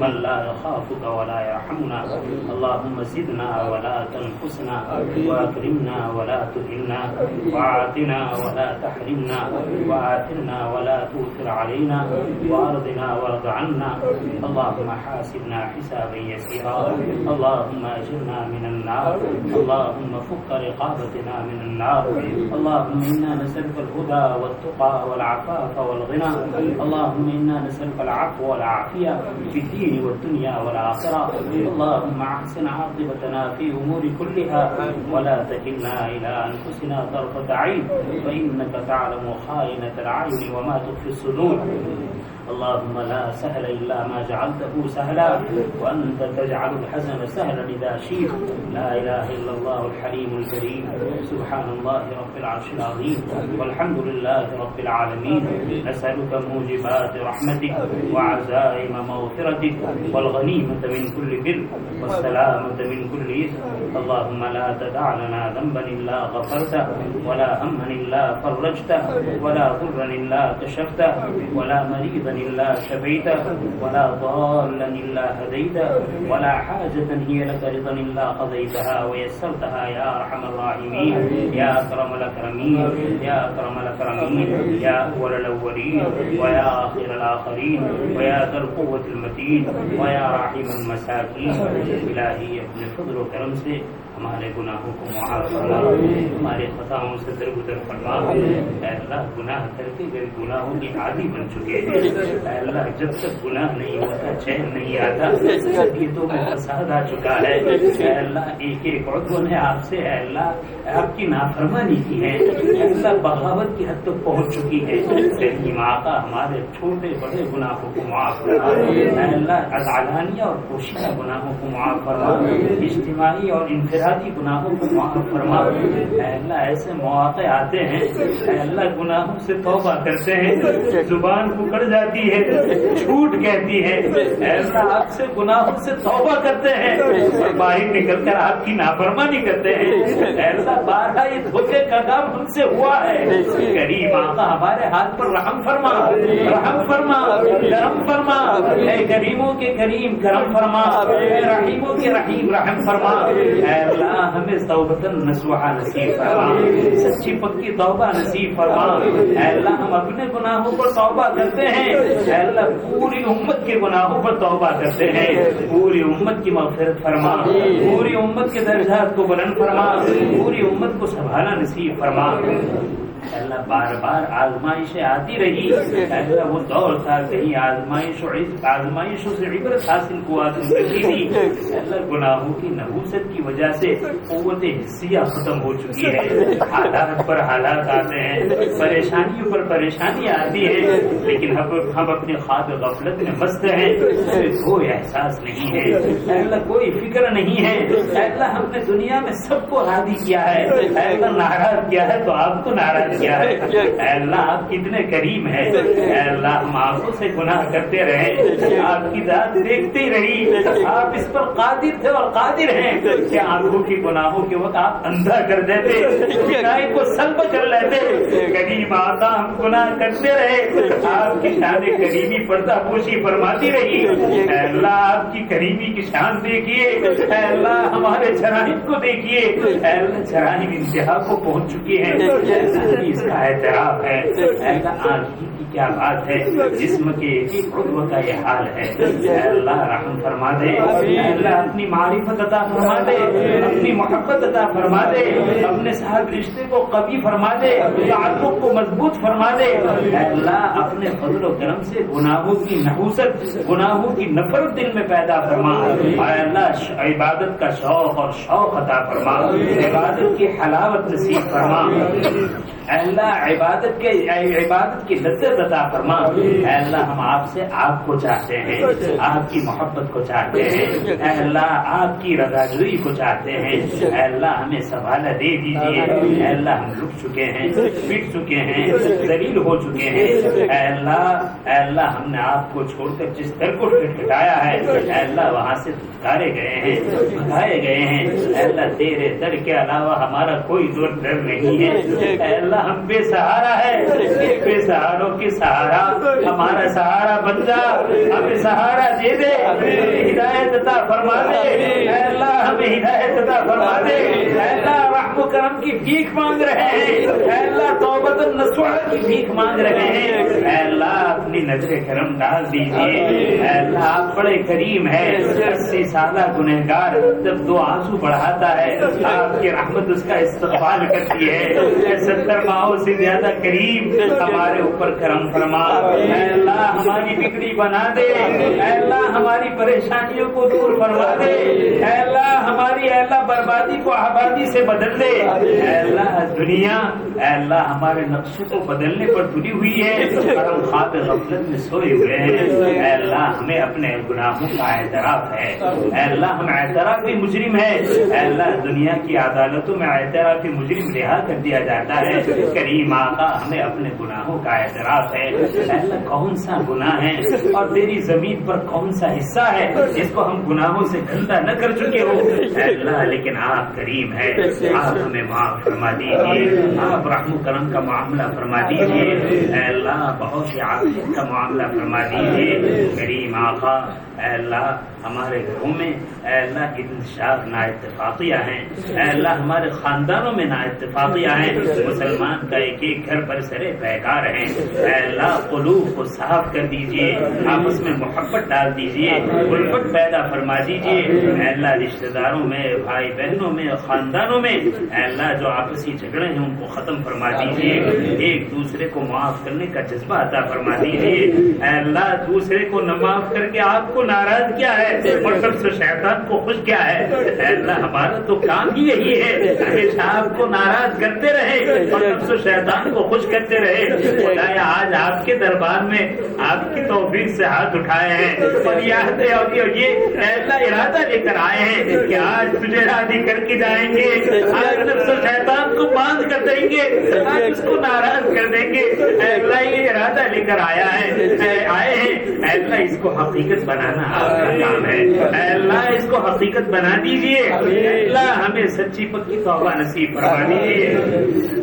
من لا يخافك ولا يرحمنا اللهم زدنا ولا تنقصنا واكرمنا ولا تهنا وآتنا ولا تحرمنا وآثرنا ولا تؤثر علينا وارضنا وارض عنا اللهم حاسبنا حسابا يسيرا اللهم أجرنا من النار اللهم فك رقابتنا من النار اللهم إنا نسألك الهدى والتقى والعفاف والغنى اللهم إنا نسألك العفو والعافية في الدين والدنيا والآخرة اللهم أحسن عاقبتنا في أمور كلها ولا تكلنا إلى أنفسنا طرفة عين فإنك تعلم خائنة الأعين وما تخفي الصدور اللهم لا سهل إلا ما جعلته سهلا وأنت تجعل الحزن سهلا إذا شئت لا إله إلا الله الحليم الكريم سبحان الله رب العرش العظيم والحمد لله رب العالمين نسألك موجبات رحمتك وعزائم مغفرتك والغنيمة من كل بر والسلامة من كل إثم اللهم لا تدع لنا ذنبا إلا غفرته ولا هما إلا فرجته ولا ضرا إلا كشفته ولا مريضا إلا شفيته ولا ضالا إلا هديته ولا حاجة هي لك رضا إلا قضيتها ويسرتها يا أرحم الراحمين يا أكرم الأكرمين يا أكرم الأكرمين يا أول الأولين ويا آخر الآخرين ويا ذا القوة المتين ويا رحيم المساكين إلهي اپنے فضل و کرم سے ہمارے گناہوں کو معاف فرما، ہمارے خطاؤں سے درگزر فرما۔ اے اللہ گناہ کر کے گناہوں کی عادی بن چکے ہیں، اے اللہ جب تک گناہ نہیں ہوتا چین نہیں آتا، تو میں فساد آ چکا ہے۔ اے اللہ ایک ایک عضو نے آپ سے اے اللہ آپ کی نافرمانی کی ہے، اے اللہ بغاوت کی حد تک پہنچ چکی ہے۔ رحیم آقا ہمارے چھوٹے بڑے گناہوں کو معاف فرما، اے اللہ علانیہ اور پوشیدہ گناہوں کو معاف فرما، اجتماعی اور انفرادی گناہوں کو معاف فرما۔ اے اللہ ایسے مواقع آتے ہیں اے اللہ گناہوں سے توبہ کرتے ہیں، زبان پکڑ جاتی ہے، جھوٹ کہتی ہے، اے اللہ آپ سے گناہوں سے توبہ کرتے ہیں اور باہر نکل کر آپ کی نافرمانی کرتے ہیں۔ اے اللہ بارہ یہ دھوکے کا کام ہم سے ہوا ہے، کریم آقا ہمارے ہاتھ پر رحم فرما، رحم فرما، کرم فرما، اے کریموں کے کریم کرم فرما، اے رحیموں کے رحیم رحم فرما۔ اے اللہ ہمیں توبۃ نصوحہ نصیب فرما، سچی پکی توبہ نصیب فرما۔ اے اللہ ہم اپنے گناہوں پر توبہ کرتے ہیں، اے اللہ پوری امت کے گناہوں پر توبہ کرتے ہیں، پوری امت کی مغفرت فرما، پوری امت کے درجات کو بلند فرما، پوری امت کو سنبھالا نصیب فرما۔ اللہ بار بار آزمائشیں آتی رہی، اللہ وہ دور تھا کہیں آزمائشوں سے عبرت حاصل ہوا کرتی تھی، اللہ گناہوں کی نحوست کی وجہ سے قوت حسیہ ختم ہو چکی ہے، حالات پر حالات آتے ہیں، پریشانیوں پر پریشانی آتی ہے، لیکن ہم اپنے خواب غفلت میں مست ہیں، کوئی احساس نہیں ہے، اللہ کوئی فکر نہیں ہے، اللہ ہم نے دنیا میں سب کو راضی کیا ہے، اللہ ناراض کیا ہے تو آپ کو ناراض کیا ہے۔ اے اللہ آپ کتنے کریم ہیں، اے اللہ ہم آنکھوں سے گناہ کرتے رہے، آپ کی ذات دیکھتے ہی رہی، آپ اس پر قادر تھے اور قادر ہیں کہ آنکھوں کی گناہوں کے وقت آپ اندھا کر دیتے، بینائی کو سلب کر لیتے۔ کریم آقا ہم گناہ کرتے رہے، آپ کی شان کریمی پردہ پوشی فرماتی رہی۔ اے اللہ آپ کی کریمی کی شان دیکھیے، اے اللہ ہمارے جرائم کو دیکھیے، اے اللہ جرائم انتہا کو پہنچ چکی ہیں، اس کا اعتراف ہے۔ اے اللہ آنکھ کی کیا بات ہے، جسم کے ایک عضو کا یہ حال ہے، اے اللہ رحم فرما دے، اے اللہ اپنی معرفت عطا فرما دے، اپنی محبت عطا فرما دے، اپنے ساتھ رشتے کو قوی فرما دے، تعلق کو مضبوط فرما دے، اے اللہ اپنے فضل و کرم سے گناہوں کی نحوست، گناہوں کی نفرت دل میں پیدا فرما، اے اللہ عبادت کا شوق اور شوق عطا فرما، عبادت کی حلاوت نصیب فرما، اے اللہ عبادت کی لذت عطا فرما۔ اے اللہ ہم آپ سے آپ کو چاہتے ہیں، آپ کی محبت کو چاہتے ہیں، اے اللہ آپ کی رضا جوئی کو چاہتے ہیں، اے اللہ ہمیں سنبھالا دے دیجیے، اے اللہ ہم رک چکے ہیں، پٹ چکے ہیں، ذلیل ہو چکے ہیں، اے اللہ ہم نے آپ کو چھوڑ کر جس در کو ہٹایا ہے، اے اللہ وہاں سے اتارے گئے ہیں، بھگائے گئے ہیں، اے اللہ تیرے در کے علاوہ ہمارا کوئی در نہیں ہے، اے اللہ ہم بے سہارا ہے، بے سہاروں کی سہارا ہمارا سہارا بن جا، ہمیں سہارا دے دے، ہدایت عطا فرما دے، اے اللہ ہمیں ہدایت عطا فرما دے، اے اللہ رحم و کرم کی بھیک مانگ رہے ہیں، اے اللہ توبۃ النصوحہ کی بھیک مانگ رہے ہیں، اے اللہ اپنی نظر کرم ڈال دیجیے، اے اللہ آپ بڑے کریم ہیں، 80 سالہ گنہگار جب 2 آنسو بڑھاتا ہے آپ کی رحمت اس کا استقبال کرتی ہے، 70 ماہوں سے زیادہ کریم ہمارے اوپر کرم فرما، اے اللہ ہماری بگڑی بنا دے، اے اللہ ہماری پریشانیوں کو دور فرما دے، اے اللہ ہماری اے اللہ بربادی کو آبادی سے بدل دے، اے اللہ دنیا اے اللہ ہمارے نقشے کو بدلنے پر تلی ہوئی ہے اور ہم خواب غفلت میں سوئے ہوئے ہیں، اے اللہ ہمیں اپنے گناہوں کا اعتراف ہے، اے اللہ ہم اعترافی مجرم ہیں، اے اللہ دنیا کی عدالتوں میں اعترافی مجرم رہا کر دیا جاتا ہے، کریم آقا ہمیں اپنے گناہوں کا اعتراف ہے، اے اللہ کون سا گناہ ہے اور تیری زمین پر کون سا حصہ ہے جس کو ہم گناہوں سے گندا نہ کر چکے ہو، اے اللہ لیکن آپ کریم ہے، آپ ہمیں معاف فرما دیجیے، آپ رحم و کرم کا معاملہ فرما دیجیے، اے اللہ بہت ہی عافیت کا کا معاملہ فرما دیجیے کریم آقا۔ اے اللہ ہمارے گھروں میں اے اللہ انتشار نااتفاقیاں ہیں، اے اللہ ہمارے خاندانوں میں نااتفاقیاں ہیں، مسلمان کا ایک ایک گھر پر سرے بیکار ہیں، اے اللہ قلوب کو صاف کر دیجیے، آپس میں محبت ڈال دیجیے، الفت پیدا فرما دیجیے، اے اللہ رشتہ داروں میں بھائی بہنوں میں خاندانوں میں اے اللہ جو آپسی جھگڑے ہیں ان کو ختم فرما دیجیے، ایک دوسرے کو معاف کرنے کا جذبہ عطا فرما دیجیے، اے اللہ دوسرے کو نہ معاف کر کے آپ کو ناراض کیا ہے اور سب سے شیطان کو خوش کیا ہے؟ اے اللہ ہمارا تو کام ہی یہی ہے ہمیشہ آپ کو ناراض کرتے رہے اور سب سے شیطان کو خوش کرتے رہے۔ خدایا آج آپ کے دربار میں آپ کی توفیق سے ہاتھ اٹھائے ہیں اور یہ اے اللہ ارادہ لے کر آئے ہیں کہ آج تجھے راضی کر کے جائیں گے، آج نفس و شیطان کو باندھ کر دیں گے، آج اس کو ناراض کر دیں گے۔ اے اللہ یہ ارادہ لے کر آئے ہیں، اے اللہ اس کو حقیقت بنانا آپ کا کام ہے، اے اللہ اس کو حقیقت بنا دیجیے، اے اللہ ہمیں سچی پکی توبہ نصیب فرما دیجیے،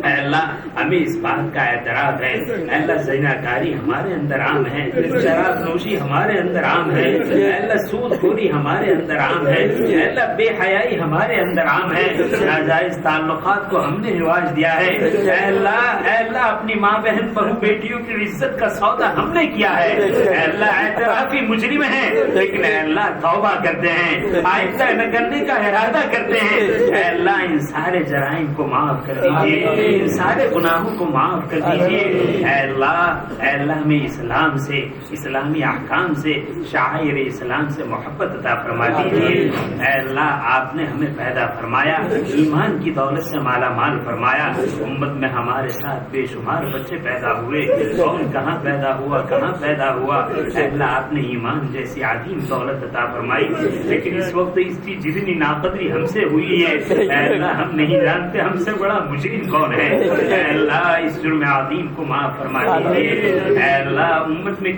اے اللہ ہمیں اس بات کا اعتراف ہے اے اللہ زنا کاری ہمارے اندر عام ہے، شراب نوشی ہمارے اندر عام ہے، اے اللہ سود خوری ہمارے اندر عام ہے، اے اللہ بے حیائی ہمارے اندر عام ہے، ناجائز تعلقات کو ہم نے رواج دیا ہے، اے اللہ اپنی ماں بہن بہو بیٹیوں کی عزت کا سودا ہم نے کیا ہے، اے اللہ اعترافی مجرم ہیں لیکن اے اللہ توبہ کرتے ہیں، آئندہ نہ کرنے کا ارادہ کرتے ہیں، اے اللہ ان سارے جرائم کو معاف کر دیجیے، ان سارے گناہوں کو معاف کر دیجیے، اے اللہ ہمیں اسلام سے اسلامی احکام سے شعائر اسلام سے محبت عطا فرما دیجیے، اے اللہ آپ نے ہمیں پیدا فرمایا ایمان کی دولت سے مالا مال فرمایا، امت میں ہمارے ساتھ بے شمار بچے پیدا ہوئے، کون کہاں پیدا ہوا اے اللہ آپ نے ایمان جیسی عظیم دولت عطا فرمائی، لیکن اس وقت اس کی جتنی ناقدری ہم سے ہوئی ہے اے اللہ ہم نہیں جانتے ہم سے بڑا مجرم کون ہے، اے اللہ اس جرم عظیم کو معاف فرما دیجیے، اے اللہ امت میں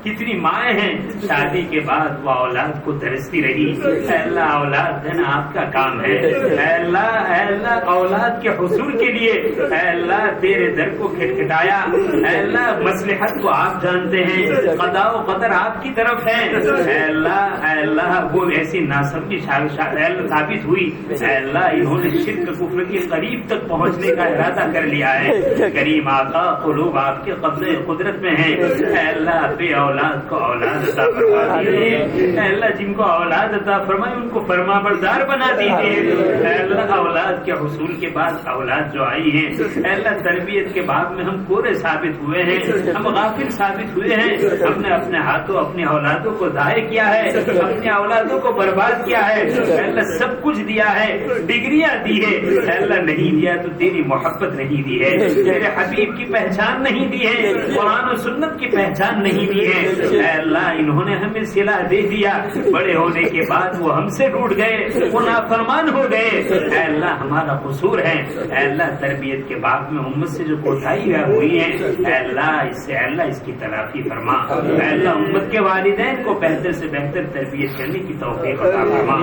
کتنی مائیں ہیں شادی کے بعد وہ اولاد کو ترستی رہی، اے اللہ اولاد دینا آپ کا کام ہے، اے اللہ اولاد کے حصول کے لیے اے اللہ تیرے در کو کھٹکھٹایا، اے اللہ مصلحت کو آپ جانتے ہیں، قضاء و قدر آپ کی طرف ہے، اے اللہ وہ ایسی ناسمجھی ثابت ہوئی، اے اللہ انہوں نے شرک کفر کے قریب تک پہنچنے کا ارادہ کر لیا ہے، کریم آقا قلوب آپ کے قبضے قدرت میں ہیں، اے اللہ بے اولاد کو اولاد عطا فرما دیجیے، اے اللہ جن کو اولاد عطا فرمائے ان کو فرما بردار بنا دیجیے، اے اللہ اولاد کے حصول کے بعد اولاد جو آئی ہیں اے اللہ تربیت کے بعد میں ہم پورے ثابت ہوئے ہیں، ہم غافل ثابت ہوئے ہیں، ہم نے اپنے ہاتھوں اپنی اولادوں کو ضائع کیا ہے، اپنی اولادوں کو برباد کیا ہے، اے اللہ سب کچھ دیا ہے، ڈگریاں دی ہے، اے اللہ نہیں دیا تو تیری محبت نہیں دی ہے، تیرے حبیب کی پہچان نہیں دی ہے، قرآن و سنت کی پہچان نہیں دی ہے، اے اللہ انہوں نے ہمیں صلہ دے دیا، بڑے ہونے کے بعد وہ ہم سے ٹوٹ گئے، وہ نافرمان ہو گئے، اے اللہ ہمارا قصور ہے، اے اللہ تربیت کے بعد میں امت سے جو کوتاہی ہوئی ہے اے اللہ اس کی تلافی فرما، اے اللہ امت کے والدین کو بہتر سے بہتر تربیت کرنے کی توفیق عطا فرما،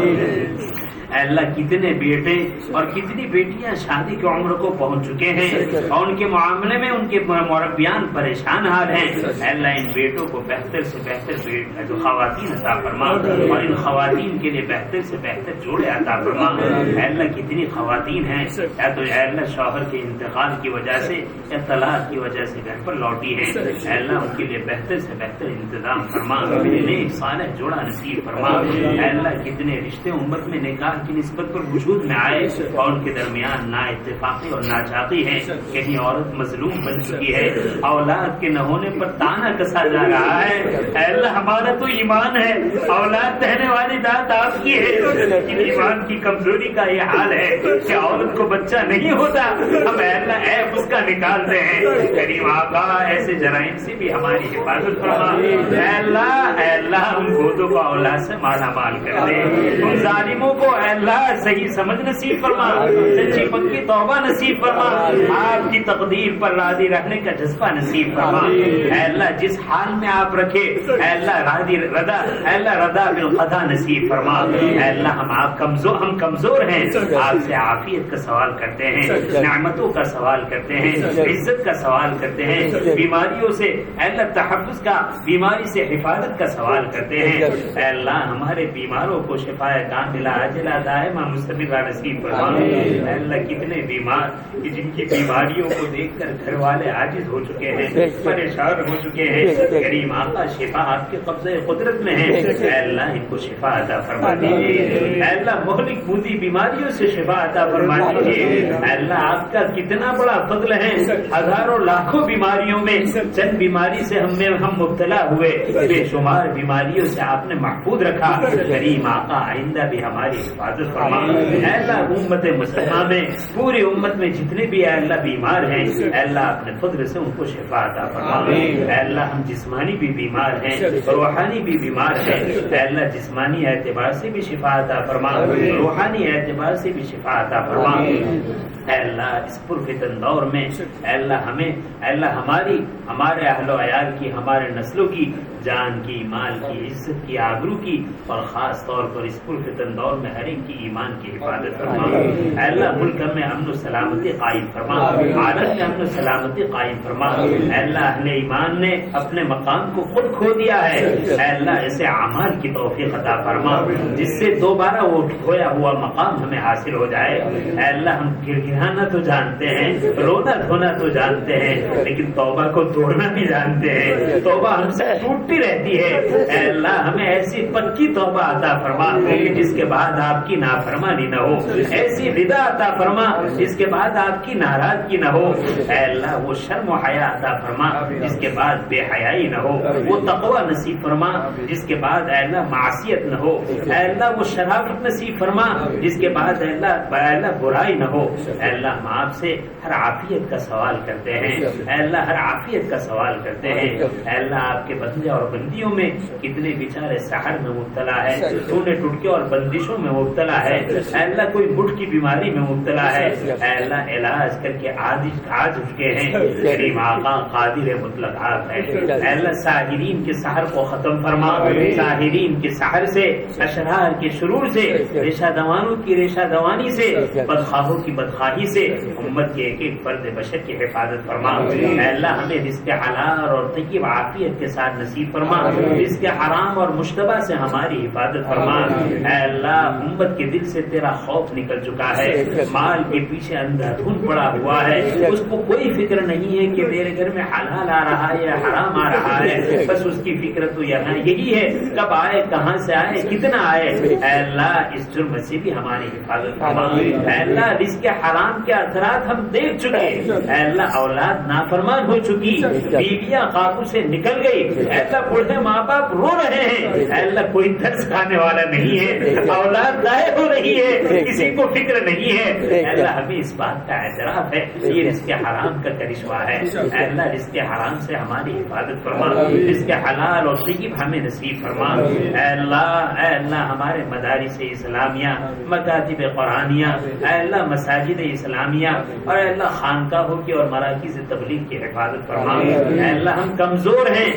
اے اللہ کتنے بیٹے اور کتنی بیٹیاں شادی کی عمر کو پہنچ چکے ہیں اور ان کے معاملے میں ان کے مربیان پریشان حال ہیں، اے اللہ ان بیٹوں کو بہتر سے بہتر خواتین عطا فرما اور ان خواتین کے لیے بہتر سے بہتر جوڑے عطا فرما، اے اللہ کتنی خواتین ہیں یا تو اے اللہ شوہر کے انتقال کی وجہ سے یا طلاق کی وجہ سے گھر پر لوٹی ہیں، اے اللہ ان کے لیے بہتر سے بہتر انتظام فرما، انہیں صالح جوڑا نصیب فرما، اے اللہ کتنے رشتے امت میں نکاح کی نسبت پر وجود میں آئے اور ان کے درمیان نا اتفاقی اور ناچاقی ہے، کہیں عورت مظلوم بن چکی ہے، اولاد کے نہ ہونے پر تانا کسا جا رہا ہے، اے اللہ ہمارا تو ایمان ہے، اولاد دینے والی ذات آپ کی ہے، لیکن ایمان کی کمزوری کا یہ حال ہے کہ عورت کو بچہ نہیں ہوتا، ہم اے اللہ عیب اس کا نکالتے ہیں، کریم آقا ایسے جرائم سے بھی ہماری حفاظت فرما، اے اللہ ہم گودوں کو اولاد سے مالا مال کر دے، ان ظالموں کو اے اللہ صحیح سمجھ نصیب فرما، سچی پکی توبہ نصیب فرما، آپ کی تقدیر پر راضی رہنے کا جذبہ نصیب فرما، اے اللہ جس حال میں آپ رکھے اے اللہ رضا بالقضا نصیب فرما، اے اللہ ہم کمزور ہیں، آپ سے عافیت کا سوال کرتے ہیں، نعمتوں کا سوال کرتے ہیں، عزت کا سوال کرتے ہیں، بیماریوں سے اے اللہ تحفظ کا، بیماری سے حفاظت کا سوال کرتے ہیں۔ اے اللہ ہمارے بیماروں کو شفا کاملہ عاجلہ دائمہ مستمرہ نصیب فرما۔ اے اللہ کتنے بیمار کہ جن کی بیماریوں کو دیکھ کر گھر والے عاجز ہو چکے ہیں، پریشان ہو چکے ہیں، کریم آقا شفا آپ کے قبضے قدرت میں ہے۔ اے اللہ ان کو شفا عطا فرما دیجیے۔ اے اللہ مہلک موذی بیماریوں سے شفا عطا فرما دیجیے۔ اے اللہ آپ کا کتنا بڑا فضل ہے، ہزاروں لاکھوں بیماریوں میں چند بیماری سے ہم مبتلا ہوئے، بے شمار بیماریوں سے آپ نے محفوظ رکھا۔ کریم آقا آئندہ بھی ہماری حفاظت فرما۔ اے اللہ امت مسلمہ میں، پوری امت میں جتنے بھی اے اللہ بیمار ہیں، اے اللہ اپنے فضل سے ان کو شفا عطا فرما۔ اے اللہ ہم جسمانی بھی بیمار ہیں، روحانی بھی بیمار ہیں، اے اللہ جسمانی اعتبار سے بھی شفا عطا فرما، روحانی اعتبار سے بھی شفا عطا فرما۔ اے اللہ اس پرفتن دور میں اے اللہ ہمیں، اے اللہ ہمارے اہل و عیال کی، ہمارے نسلوں کی جان کی، مال کی، عزت کی، آبرو کی، اور خاص طور پر اس پرفتن دور میں ہر ایک کی ایمان کی حفاظت فرما۔ اے اللہ ملک میں امن و سلامتی قائم فرما، عالم میں امن و سلامتی قائم فرما۔ اے اللہ اہل ایمان نے اپنے مقام کو خود کھو دیا ہے، اے اللہ ایسے اعمال کی توفیق عطا فرما جس سے دوبارہ وہ کھویا ہوا مقام ہمیں حاصل ہو جائے۔ اے اللہ ہم گرگرانا تو جانتے ہیں، رونا دھونا تو جانتے ہیں، لیکن توبہ کو توڑنا بھی جانتے ہیں۔ توبہ ہم سے ٹوٹتی رہتی ہے، اے اللہ ہمیں ایسی پکی توبہ عطا فرما کہ جس کے بعد آپ کی نافرمانی نہ ہو، ایسی رضا عطا فرما جس کے بعد آپ کی ناراضگی نہ ہو۔ اے اللہ وہ شرم و حیا عطا فرما جس کے بعد بے حیائی نہ ہو، وہ تقوی نصیب فرما جس کے بعد اے اللہ معصیت نہ ہو۔ اے اللہ وہ شرافت نصیب فرما جس کے بعد اے اللہ برائی نہ ہو۔ اے اللہ ہم آپ سے ہر عافیت کا سوال کرتے ہیں، اے اللہ ہر عافیت کا سوال کرتے ہیں۔ اے اللہ آپ کے بندے اور بندیوں میں کتنے بیچارے سحر میں مبتلا ہے، ٹونے ٹٹکے اور بندشوں میں مبتلا ہے، اے اللہ کوئی مٹھ کی بیماری میں مبتلا ہے، اے اللہ علاج کر کے آج چکے ہیں۔ کریم آقا قادر مطلق آپ ہے، اے اللہ ساحرین کے سحر کو ختم فرما، ساحرین کے سحر سے، اشرار کے شرور سے، ریشہ دوانوں کی ریشہ دوانی سے، بدخواہوں کی بدخواہی سے امت کے ایک ایک فرد بشر کی حفاظت فرما۔ اے اللہ ہمیں رزق حلال اور طیب عافیت کے ساتھ نصیب فرما، رزق حرام اور مشتبہ سے ہماری حفاظت فرما۔ اے اللہ امت کے دل سے تیرا خوف نکل چکا ہے، مال کے پیچھے اندھا دھند پڑا ہوا ہے، اس کو کوئی فکر نہیں ہے کہ میرے گھر میں حلال آ رہا ہے یا حرام آ رہا ہے، بس اس کی فکر تو یہاں یہی ہے کب آئے، کہاں سے آئے، کتنا آئے۔ اے اللہ اس جرم سے بھی ہماری حفاظت فرما۔ اے اللہ رزق حرام کے اثرات ہم دیکھ چکے، اے اللہ اولاد نافرمان ہو چکی، بیویاں قابو سے نکل گئی، اے اللہ بوڑھے ماں باپ رو رہے ہیں، اے اللہ کوئی درس کھانے والا نہیں ہے، اولاد ضائع ہو رہی ہے، کسی کو فکر نہیں ہے۔ اے اللہ ہمیں اس بات کا اعتراف ہے یہ رزق حرام کا کرشمہ ہے۔ اے اللہ رزق حرام سے ہماری حفاظت فرما، رزق حلال اور طیب ہمیں نصیب فرما۔ اے اللہ ہمارے مدارس اسلامیہ، مکاتب قرآنیہ، اے اللہ مساجد اسلامیہ اور اے اللہ خانقاہوں کی اور مراکز تبلیغ کی حفاظت فرما۔ اے اللہ ہم کمزور ہیں،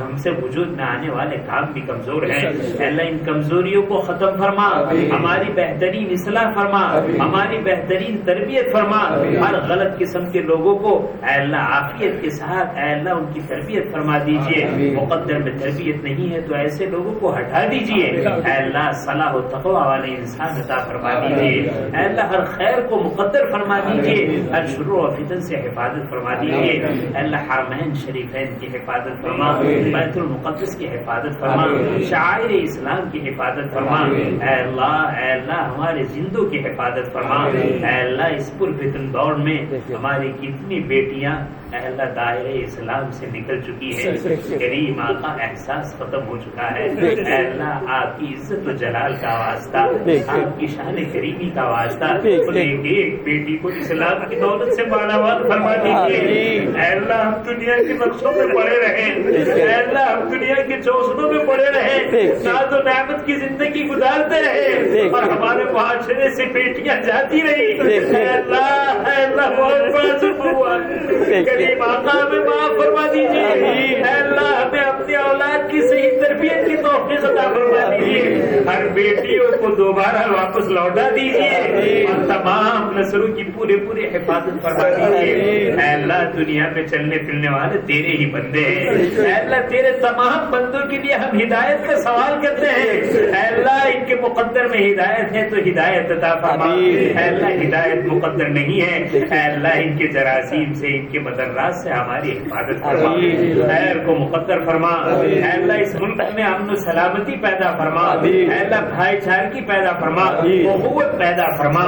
ہم سے وجود میں آنے والے کام بھی کمزور ہیں، اے اللہ ان کمزوریوں کو ختم فرما، ہماری بہترین اصلاح فرما، ہماری بہترین تربیت فرما، ہر غلط قسم کے لوگوں کو اے اللہ عافیت کے ساتھ اے اللہ ان کی تربیت فرما دیجئے، مقدر میں تربیت نہیں ہے تو ایسے لوگوں کو ہٹا دیجئے، اے اللہ صلاح و تقوی والے انسان عطا فرما دیجئے، اے اللہ ہر خیر کو مقدر فرما دیجئے، ہر شرور و فتن سے حفاظت فرما دیجئے، اے اللہ حرمین شریفین کی حفاظت فرما، بیت المقدس کی حفاظت فرما، شعائر اسلام کی حفاظت فرما، اے اللہ ہمارے زندوں کی حفاظت فرما۔ اے اللہ اس پرفتن دور میں ہماری کتنی بیٹیاں اے اللہ دائرے اسلام سے نکل چکی ہے، کریم آقا احساس ختم ہو چکا ہے، اے اللہ آپ کی عزت و جلال کا واسطہ، آپ کی شان کریمی کا واسطہ ایک بیٹی کو اسلام کی دولت سے مالا مال فرما دیجیے۔ اے اللہ ہم دنیا کے نقشوں میں پڑے رہے، اے اللہ ہم دنیا کے چوسنوں میں پڑے رہے، سعادت و نعمت کی زندگی گزارتے رہے اور ہمارے معاشرے سے بیٹیاں جاتی رہی۔ اے اللہ بہت بڑا ظلم ہوا، کریم آقا ہمیں معاف فرما دیجیے، اے اللہ ہمیں اپنی اولاد کی صحیح تربیت کی توفیق عطا فرما دیجیے، ہر بیٹیوں کو دوبارہ واپس لوٹا دیجیے اور تمام نسلوں کی پورے حفاظت فرما دیجیے۔ اے اللہ دنیا پہ چلنے پھرنے والے تیرے ہی بندے ہیں، اے اللہ تیرے تمام بندوں کے لیے ہم ہدایت کا سوال کرتے ہیں۔ اے اللہ ان کے مقدر میں ہدایت ہے تو ہدایت عطا فرما، اے اللہ ہدایت مقدر نہیں ہے، اے اللہ ان کے جراثیم سے ان کے مضرات سے ہماری حفاظت فرما، خیر کو مقدر فرما۔ اے اللہ اس ملک میں امن و سلامتی پیدا فرما، اے اللہ بھائی چارگی پیدا فرما، اخوت پیدا فرما۔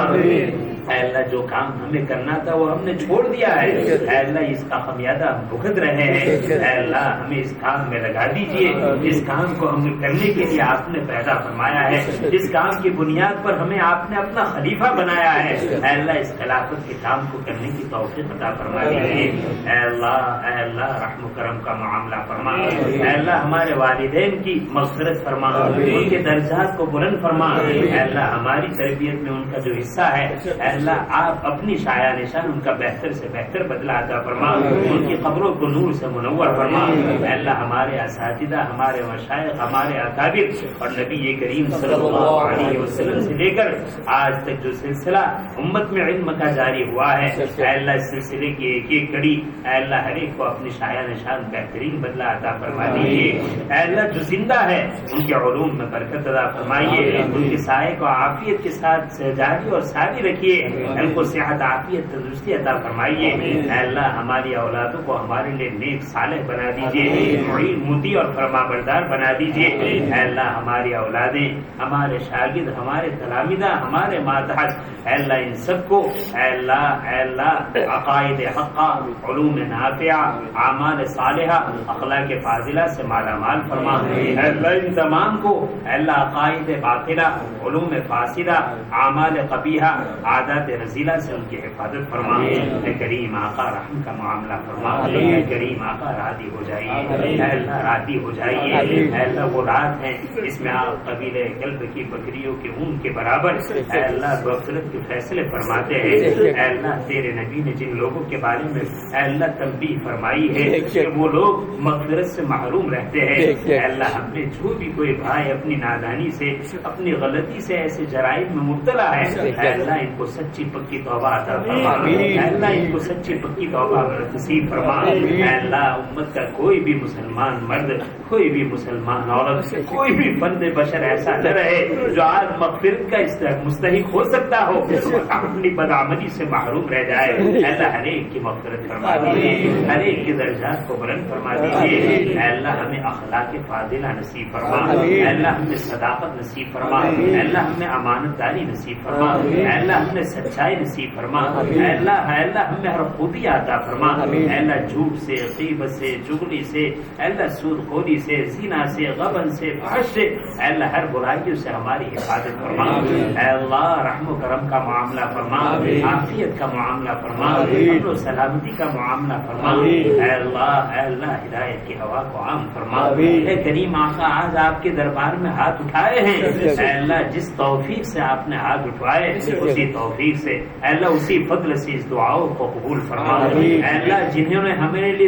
اے اللہ جو کام ہمیں کرنا تھا وہ ہم نے چھوڑ دیا ہے، اے اللہ اس کا خمیازہ ہم بھگت رہے ہیں، اے اللہ ہمیں اس کام میں لگا دیجیے جس کام کو ہمیں کرنے کے لیے آپ نے پیدا فرمایا ہے، جس کام کی بنیاد پر ہمیں آپ نے اپنا خلیفہ بنایا ہے، اے اللہ اس خلافت کے کام کو کرنے کی توفیق عطا فرما دیجیے۔ اے اللہ رحم و کرم کا معاملہ فرما، اے اللہ ہمارے والدین کی مغفرت فرما، ان کے درجات کو بلند فرما، اے اللہ ہماری تربیت میں ان کا جو حصہ ہے اے اللہ آپ اپنی شایع نشان ان کا بہتر سے بہتر بدلہ عطا فرما، ان کی قبروں کو نور سے منور فرما۔ اے اللہ ہمارے اساتذہ، ہمارے مشائخ، ہمارے اکابر اور نبی کریم صلی اللہ علیہ وسلم سے لے کر آج تک جو سلسلہ امت میں علم کا جاری ہوا ہے، اے اللہ اس سلسلے کی ایک ایک کڑی اے اللہ ہر ایک کو اپنی شایع نشان بہترین بدلہ عطا فرما دیجیے۔ اے اللہ جو زندہ ہے ان کے علوم میں برکت عطا فرمائیے، ان کے سائے کو عافیت کے ساتھ جاری اور ساری رکھیے، ان کو صحت عافیت تندرستی عطا فرمائیے۔ اے اللہ ہماری اولادوں کو ہمارے لیے نیک صالح بنا دیجیے، معین مطیع اور فرما بردار بنا دیجیے۔ اے اللہ ہماری اولادیں، ہمارے شاگرد، ہمارے تلامذہ، ہمارے ماتحت، اے اللہ ان سب کو اے اللہ عقائد حقہ، علوم نافعہ، اعمال صالحہ، اخلاق فاضلہ سے مالا مال فرما۔ اے اللہ ان تمام کو اے اللہ عقائد باطلہ، علوم فاسدہ، اعمال قبیحہ، عادات رذیلہ سے ان کی حفاظت فرما۔ اے کریم آقا رحم کا معاملہ فرما، اے کریم آقا راضی ہو جائیے، اے اللہ راضی ہو جائیے۔ اے اللہ وہ رات ہے اس میں آپ قبیلے کلب کی بکریوں کے اون کے برابر اے اللہ مغفرت کے فیصلے فرماتے ہیں۔ اے اللہ تیرے نبی نے جن لوگوں کے بارے میں اے اللہ تنبیہ فرمائی ہے کہ وہ لوگ مغفرت سے محروم رہتے ہیں، اے اللہ ہم نے جو بھی کوئی بھائی اپنی نادانی سے، اپنی غلطی سے ایسے جرائم میں مبتلا ہے، اے اللہ ان کو سچی پکی توبہ عطا فرما، اے اللہ ان کو سچی پکی توبہ نصیب فرما۔ اے اللہ امت کا کوئی بھی مسلمان مرد، کوئی بھی مسلمان عورت، کوئی بھی بند بشر ایسا نہ رہے جو آج مغفرت کا مستحق ہو سکتا ہو اپنی بدعملی سے محروم رہ جائے۔ اے اللہ ہر ایک کی مغفرت فرما دیجیے، ہر ایک کے درجات کو بلند فرما دیجیے۔ اے اللہ ہمیں اخلاق فاضلہ نصیب فرما، اے اللہ ہمیں صداقت نصیب فرما، اے اللہ ہمیں امانت داری نصیب فرما، اے اللہ ہمیں سچائی نصیب فرما، اے اللہ ہمیں ہر خوبی عطا فرما، اے اللہ جھوٹ سے، غیبت سے، چغلی سے، اے اللہ سود خوری سے، زنا سے، غبن سے، فحش سے، اے اللہ ہر برائیوں سے ہماری حفاظت فرما۔ اے اللہ رحم و کرم کا معاملہ فرما، عافیت کا معاملہ فرما، امن و سلامتی کا معاملہ فرما۔ اے اللہ ہدایت کی ہوا کو عام فرما۔ اے کریم آقا آج آپ کے دربار میں ہاتھ اٹھائے ہیں، اے اللہ جس توفیق سے آپ نے ہاتھ اٹھائے اسی توفیق سے اے اللہ اسی فضل سے اس دعاؤں کو قبول فرما۔ اے اللہ جنہوں نے ہمارے لیے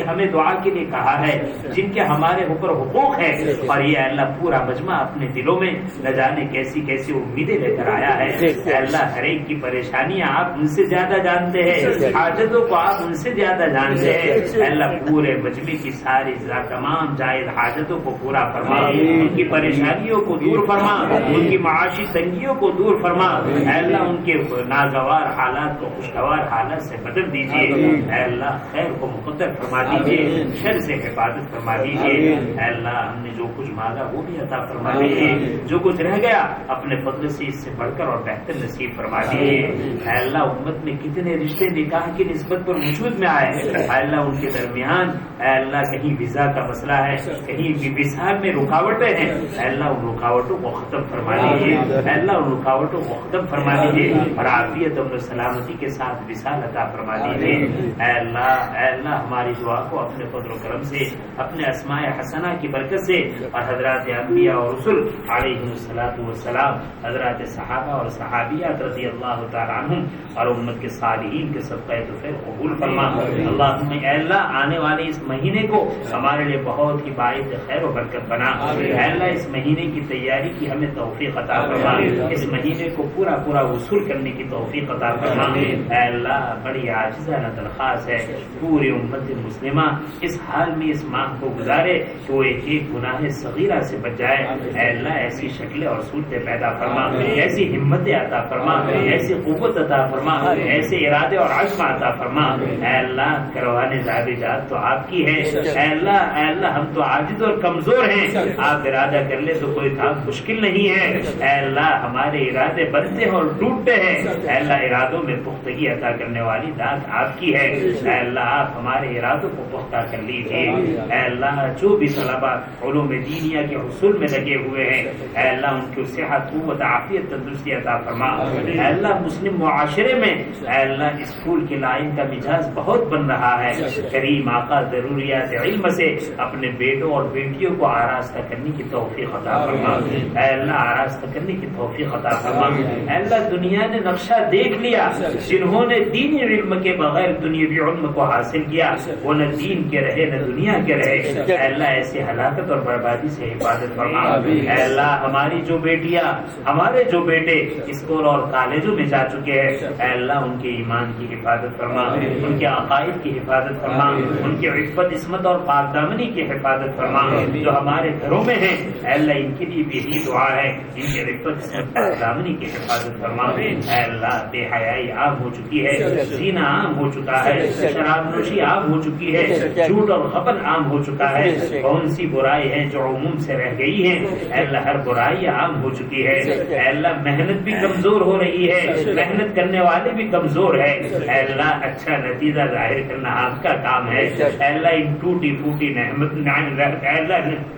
ہمیں دعا کے لیے کہا ہے، جن کے ہمارے اوپر حقوق ہے، اور یہ اللہ پورا مجمع اپنے دلوں میں نہ جانے کیسی کیسی امیدیں لے کر آیا ہے۔ اے اللہ ہر ایک کی پریشانیاں آپ ان سے زیادہ جانتے ہیں، حاجتوں کو آپ ان سے زیادہ جانتے ہیں۔ اے اللہ پورے مجمع کی ساری تمام جائز حاجتوں کو پورا فرما، ان کی پریشانیوں کو دور فرما، ان کی معاشی تنگیوں کو دور فرما۔ اے اللہ ان کے ناگوار حالات کو خوشگوار حالت سے بدل دیجیے۔ اے اللہ خیر کو مقدر فرما دیجیے، شر سے حفاظت فرما دیجیے۔ اے اللہ ہم نے جو کچھ مانگا وہ بھی عطا فرما دیجیے، جو کچھ رہ گیا اپنے فضل سے اس سے بڑھ کر اور بہتر نصیب فرما دیجیے۔ اے اللہ امت میں کتنے رشتے نکاح کی نسبت پر وجود میں آئے، اے اللہ ان کے درمیان اے اللہ کہیں ویزا کا مسئلہ ہے، کہیں بھی وصال میں رکاوٹیں ہیں، اے اللہ ان رکاوٹوں کو ختم فرما دیجیے، اے اللہ ان رکاوٹوں کو ختم فرما دیجیے۔ اور عافیت و سلامتی کے ساتھ وصال عطا فرما دیجیے۔ اے اللہ ہماری دعا کو اپنے فضل و کرم سے، اپنے اسماء حسنہ کی برکت سے، اور حضرات انبیاء اور رسل علیہم الصلاۃ والسلام، حضرات صحابہ اور صحابیات رضی اللہ تعالیٰ عنہم اور امت کے صالحین کے صدقہ توفیق قبول فرما۔ اللہم اے اللہ آنے والے اس مہینے کو ہمارے لیے بہت ہی باعث خیر و برکت بنا۔ اے اللہ اس مہینے کی تیاری کی ہمیں توفیق عطا فرما، اس مہینے کو پورا وصول کرنے کی توفیق عطا فرما۔ اے اللہ بڑی عاجزانہ درخواست ہے پوری امت مسلمہ اس حال میں اس ماہ کو گزارے کہ وہ ایک گناہ صغیرہ سے بچ جائے۔ اے اللہ ایسی شکلیں اور صورتیں پیدا فرما، ایسی ہمتیں عطا فرما، ایسی قوت عطا فرما، ایسے ارادے اور عزم عطا فرما۔ اے اللہ کروانے زادجات تو آپ کی ہے، اے اللہ ہم تو عاجز اور کمزور ہیں، آپ ارادہ کر لے تو کوئی کام مشکل نہیں ہے۔ اے اللہ ہمارے ارادے بنتے ہیں اور ٹوٹتے ہیں، اے اللہ ارادوں میں پختگی عطا کرنے والی ذات آپ کی ہے۔ اے اللہ آپ ہمارے ارادوں کو پختہ کر لیجیے۔ اے اللہ جو بھی طلبہ علوم دینیہ کے حصول میں لگے ہوئے ہیں، اے اللہ ان کی صحت قوت عافیت تندرستی عطا فرما۔ اے اللہ مسلم معاشرے میں اے اللہ اسکول کی لائن کا مزاج بہت بن رہا ہے، کریم آقا ضروریات علم سے اپنے بیٹوں اور بیٹیوں کو آراستہ کرنے کی توفیق عطا فرما۔ اے اللہ آراستہ کرنے کی توفیق عطا فرما۔ اے اللہ دنیا نے نقشہ دیکھ لیا، جنہوں نے دینی علم کے بغیر دنیاوی علم کو حاصل کیا وہ نہ دین کے رہے نہ دنیا کے رہے۔ اے اللہ ایسی ہلاکت اور بربادی سے حفاظت فرما۔ اے اللہ ہماری جو بیٹیاں ہمارے جو بیٹے اسکول اور کالجوں میں جا چکے ہیں، اے اللہ ان کے ایمان کی حفاظت فرما، ان کے عقائد کی حفاظت فرما، ان کی عفت عصمت اور پاک دامنی کی حفاظت فرما۔ جو ہمارے گھروں میں ہیں اے اللہ ان کے لیے بھی یہی دعا ہے، ان کی عفت عصمت پاک دامنی کی حفاظت فرما۔ اے اللہ بے حیائی عام ہو چکی ہے، زنا عام ہو چکا ہے، شراب نوشی عام ہو چکی ہے، جھوٹ اور غبن عام ہو چکا ہے۔ کون سی برائی ہے جو عموم سے رہ گئی ہے؟ اے اللہ ہر برائی عام ہو چکی ہے۔ اے اللہ محنت بھی کمزور ہو رہی ہے، محنت کرنے والے بھی کمزور ہے۔ اے اللہ اچھا نتیجہ ظاہر کرنا آپ کا کام ہے۔ اے اللہ ان ٹوٹی پھوٹی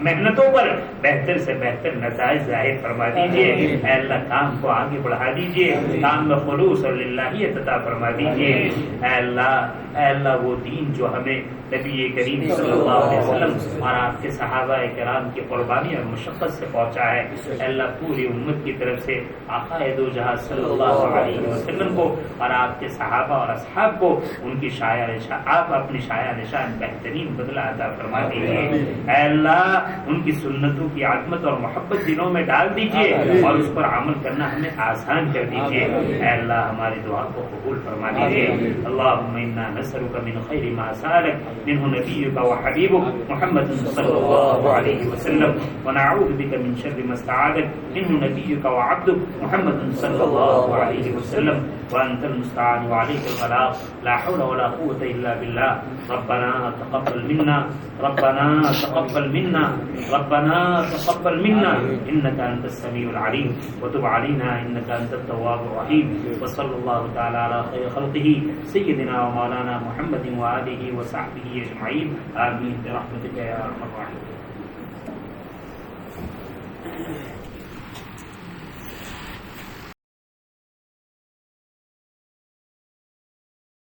محنتوں پر بہتر سے بہتر نتائج ظاہر فرما دیجیے۔ اے اللہ کام کو آگے بڑھا دیجیے، کام میں خلوص اور للہیت عطا فرما دیجیے۔ اے اللہ وہ دین جو ہمیں نبی کریم صلی اللہ علیہ وسلم اور آپ کے صحابہ کرام کی قربانی اور مشقت سے پہنچا ہے، اے اللہ پوری امت کی طرف سے آقا دو جہاں صلی اللہ علیہ وسلم کو اور آپ کے صحابہ اور اصحاب کو ان کی آپ اپنی شایع نشان بہترین بدلہ عطا فرما دیجیے۔ اے اللہ ان کی سنتوں کی عظمت اور محبت دلوں میں ڈال دیجیے اور اس پر عمل کرنا ہمیں آسان کر دیجیے۔ اے اللہ ہماری دعا کو قبول فرما دیجیے۔ اللہم انا نسألک من خیر ما سألک منہ نبیک و حبیبک محمد صلی اللہ علیہ وسلم ونعوذ بک من شر ما استعاذک منہ نبیک و عبدک محمد صلی اللہ علیہ وسلم وانت المستعان وعلیک البلاغ لا حول ولا قوة الا باللہ۔ ربنا تقبل منا ربنا تقبل منا ربنا تقبل منا انك انت السميع العليم وتب علينا انك انت التواب الرحيم وصلى الله تعالى على خير خلقه سيدنا ومولانا محمد وآله وصحبه اجمعين آمين برحمتك يا ارحم الراحمين۔